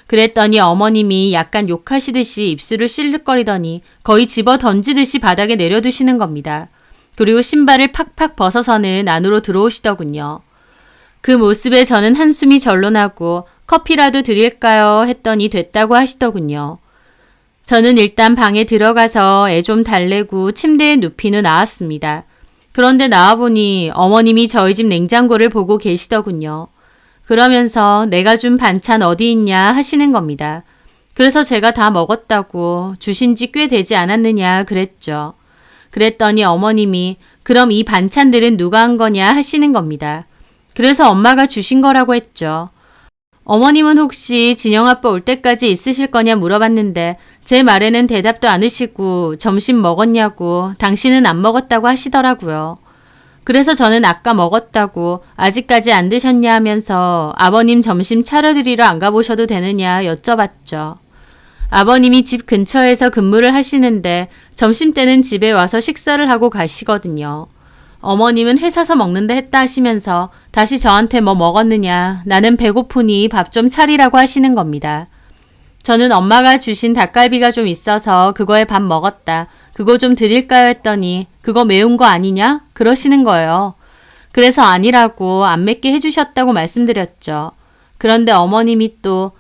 그랬더니 어머님이 약간 욕하시듯이 입술을 실룩거리더니 거의 집어 던지듯이 바닥에 내려두시는 겁니다. 그리고 신발을 팍팍 벗어서는 안으로 들어오시더군요. 그 모습에 저는 한숨이 절로 나고 커피라도 드릴까요? 했더니 됐다고 하시더군요. 저는 일단 방에 들어가서 애 좀 달래고 침대에 눕힌 후 나왔습니다. 그런데 나와보니 어머님이 저희 집 냉장고를 보고 계시더군요. 그러면서 내가 준 반찬 어디 있냐 하시는 겁니다. 그래서 제가 다 먹었다고 주신 지 꽤 되지 않았느냐 그랬죠. 그랬더니 어머님이 그럼 이 반찬들은 누가 한 거냐 하시는 겁니다. 그래서 엄마가 주신 거라고 했죠. 어머님은 혹시 진영 아빠 올 때까지 있으실 거냐 물어봤는데 제 말에는 대답도 않으시고 점심 먹었냐고 당신은 안 먹었다고 하시더라고요. 그래서 저는 아까 먹었다고 아직까지 안 드셨냐 하면서 아버님 점심 차려드리러 안 가보셔도 되느냐 여쭤봤죠. 아버님이 집 근처에서 근무를 하시는데 점심때는 집에 와서 식사를 하고 가시거든요. 어머님은 회사서 먹는다 했다 하시면서 다시 저한테 뭐 먹었느냐 나는 배고프니 밥 좀 차리라고 하시는 겁니다. 저는 엄마가 주신 닭갈비가 좀 있어서 그거에 밥 먹었다. 그거 좀 드릴까요 했더니 그거 매운 거 아니냐? 그러시는 거예요. 그래서 아니라고 안 맵게 해주셨다고 말씀드렸죠. 그런데 어머님이 또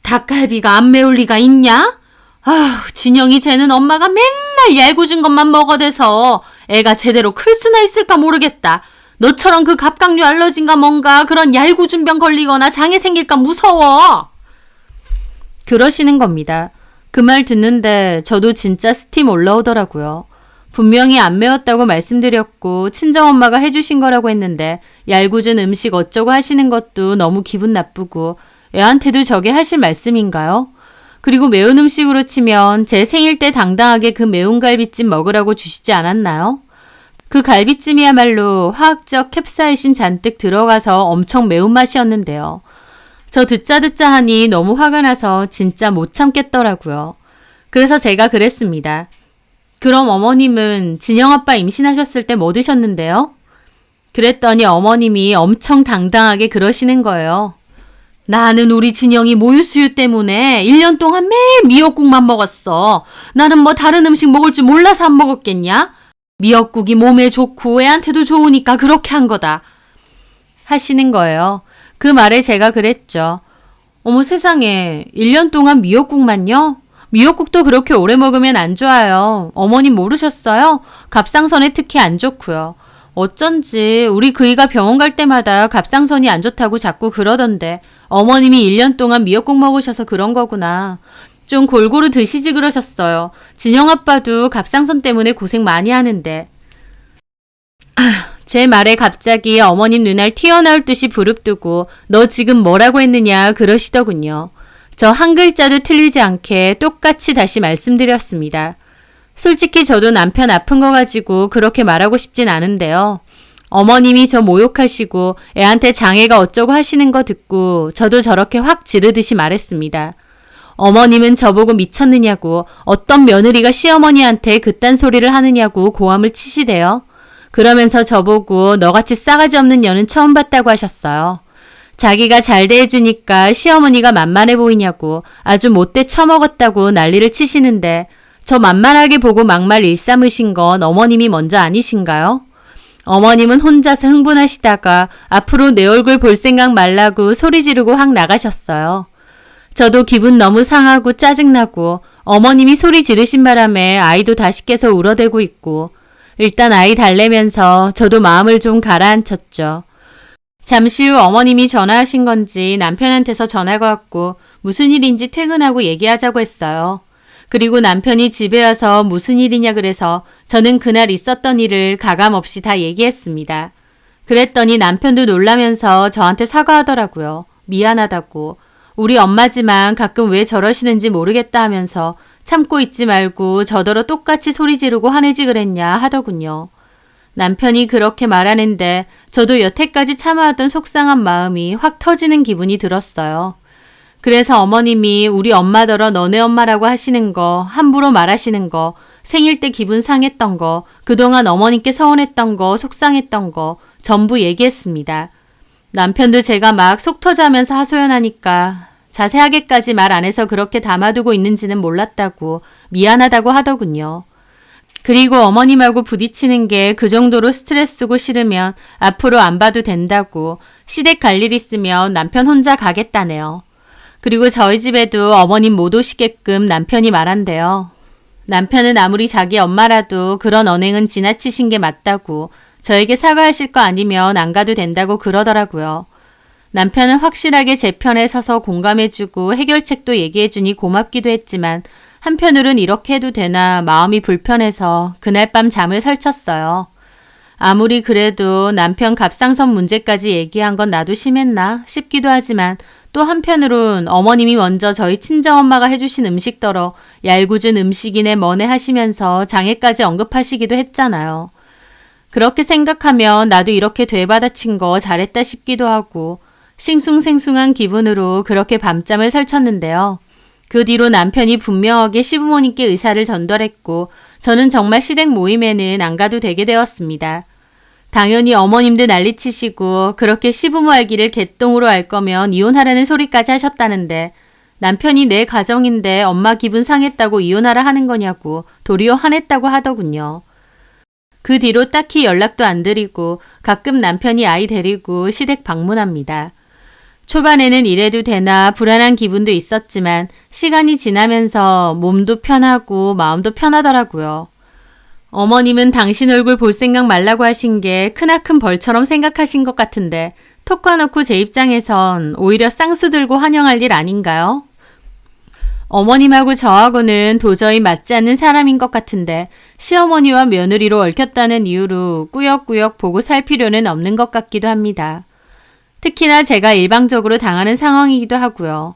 닭갈비가 안 매울 리가 있냐? 아휴 진영이 쟤는 엄마가 맨날 얄궂은 것만 먹어대서 애가 제대로 클 수나 있을까 모르겠다. 너처럼 그 갑각류 알러진가 뭔가 그런 얄궂은 병 걸리거나 장애 생길까 무서워. 그러시는 겁니다. 그 말 듣는데 저도 진짜 스팀 올라오더라고요. 분명히 안 매웠다고 말씀드렸고 친정엄마가 해주신 거라고 했는데 얄궂은 음식 어쩌고 하시는 것도 너무 기분 나쁘고 애한테도 저게 하실 말씀인가요? 그리고 매운 음식으로 치면 제 생일 때 당당하게 그 매운 갈비찜 먹으라고 주시지 않았나요? 그 갈비찜이야말로 화학적 캡사이신 잔뜩 들어가서 엄청 매운맛이었는데요. 저 듣자 하니 너무 화가 나서 진짜 못 참겠더라고요. 그래서 제가 그랬습니다. 그럼 어머님은 진영아빠 임신하셨을 때 뭐 드셨는데요? 그랬더니 어머님이 엄청 당당하게 그러시는 거예요. 나는 우리 진영이 모유수유 때문에 1년 동안 매일 미역국만 먹었어. 나는 뭐 다른 음식 먹을 줄 몰라서 안 먹었겠냐? 미역국이 몸에 좋고 애한테도 좋으니까 그렇게 한 거다. 하시는 거예요. 그 말에 제가 그랬죠. 어머 세상에 1년 동안 미역국만요? 미역국도 그렇게 오래 먹으면 안 좋아요. 어머님 모르셨어요? 갑상선에 특히 안 좋고요. 어쩐지 우리 그이가 병원 갈 때마다 갑상선이 안 좋다고 자꾸 그러던데 어머님이 1년 동안 미역국 먹으셔서 그런 거구나. 좀 골고루 드시지 그러셨어요. 진영 아빠도 갑상선 때문에 고생 많이 하는데. 제 말에 갑자기 어머님 눈알 튀어나올 듯이 부릅뜨고 너 지금 뭐라고 했느냐 그러시더군요. 저 한 글자도 틀리지 않게 똑같이 다시 말씀드렸습니다. 솔직히 저도 남편 아픈 거 가지고 그렇게 말하고 싶진 않은데요. 어머님이 저 모욕하시고 애한테 장애가 어쩌고 하시는 거 듣고 저도 저렇게 확 지르듯이 말했습니다. 어머님은 저보고 미쳤느냐고 어떤 며느리가 시어머니한테 그딴 소리를 하느냐고 고함을 치시대요. 그러면서 저보고 너같이 싸가지 없는 년은 처음 봤다고 하셨어요. 자기가 잘 대해주니까 시어머니가 만만해 보이냐고 아주 못돼 처먹었다고 난리를 치시는데 저 만만하게 보고 막말 일삼으신 건 어머님이 먼저 아니신가요? 어머님은 혼자서 흥분하시다가 앞으로 내 얼굴 볼 생각 말라고 소리 지르고 확 나가셨어요. 저도 기분 너무 상하고 짜증나고 어머님이 소리 지르신 바람에 아이도 다시 깨서 울어대고 있고 일단 아이 달래면서 저도 마음을 좀 가라앉혔죠. 잠시 후 어머님이 전화하신 건지 남편한테서 전화가 왔고 무슨 일인지 퇴근하고 얘기하자고 했어요. 그리고 남편이 집에 와서 무슨 일이냐 그래서 저는 그날 있었던 일을 가감없이 다 얘기했습니다. 그랬더니 남편도 놀라면서 저한테 사과하더라고요. 미안하다고. 우리 엄마지만 가끔 왜 저러시는지 모르겠다 하면서 참고 있지 말고 저더러 똑같이 소리 지르고 화내지 그랬냐 하더군요. 남편이 그렇게 말하는데 저도 여태까지 참아왔던 속상한 마음이 확 터지는 기분이 들었어요. 그래서 어머님이 우리 엄마더러 너네 엄마라고 하시는 거, 함부로 말하시는 거, 생일 때 기분 상했던 거, 그동안 어머님께 서운했던 거, 속상했던 거 전부 얘기했습니다. 남편도 제가 막 속 터져하면서 하소연하니까 자세하게까지 말 안 해서 그렇게 담아두고 있는지는 몰랐다고 미안하다고 하더군요. 그리고 어머님하고 부딪히는 게 그 정도로 스트레스고 싫으면 앞으로 안 봐도 된다고 시댁 갈 일 있으면 남편 혼자 가겠다네요. 그리고 저희 집에도 어머님 못 오시게끔 남편이 말한대요. 남편은 아무리 자기 엄마라도 그런 언행은 지나치신 게 맞다고 저에게 사과하실 거 아니면 안 가도 된다고 그러더라고요. 남편은 확실하게 제 편에 서서 공감해주고 해결책도 얘기해주니 고맙기도 했지만 한편으론 이렇게 해도 되나 마음이 불편해서 그날 밤 잠을 설쳤어요. 아무리 그래도 남편 갑상선 문제까지 얘기한 건 나도 심했나 싶기도 하지만 또 한편으론 어머님이 먼저 저희 친정엄마가 해주신 음식더러 얄궂은 음식이네 뭐네 하시면서 장애까지 언급하시기도 했잖아요. 그렇게 생각하면 나도 이렇게 되받아친 거 잘했다 싶기도 하고 싱숭생숭한 기분으로 그렇게 밤잠을 설쳤는데요. 그 뒤로 남편이 분명하게 시부모님께 의사를 전달했고 저는 정말 시댁 모임에는 안 가도 되게 되었습니다. 당연히 어머님도 난리치시고 그렇게 시부모 알기를 개똥으로 알 거면 이혼하라는 소리까지 하셨다는데 남편이 내 가정인데 엄마 기분 상했다고 이혼하라 하는 거냐고 도리어 화냈다고 하더군요. 그 뒤로 딱히 연락도 안 드리고 가끔 남편이 아이 데리고 시댁 방문합니다. 초반에는 이래도 되나 불안한 기분도 있었지만 시간이 지나면서 몸도 편하고 마음도 편하더라고요. 어머님은 당신 얼굴 볼 생각 말라고 하신 게 크나큰 벌처럼 생각하신 것 같은데 톡 까놓고 제 입장에선 오히려 쌍수 들고 환영할 일 아닌가요? 어머님하고 저하고는 도저히 맞지 않는 사람인 것 같은데 시어머니와 며느리로 얽혔다는 이유로 꾸역꾸역 보고 살 필요는 없는 것 같기도 합니다. 특히나 제가 일방적으로 당하는 상황이기도 하고요.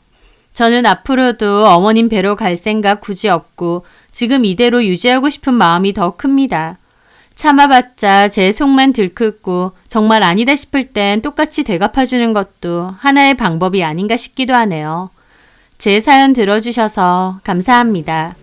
저는 앞으로도 어머님 뵈러 갈 생각 굳이 없고 지금 이대로 유지하고 싶은 마음이 더 큽니다. 참아봤자 제 속만 들끓고 정말 아니다 싶을 땐 똑같이 되갚아주는 것도 하나의 방법이 아닌가 싶기도 하네요. 제 사연 들어주셔서 감사합니다.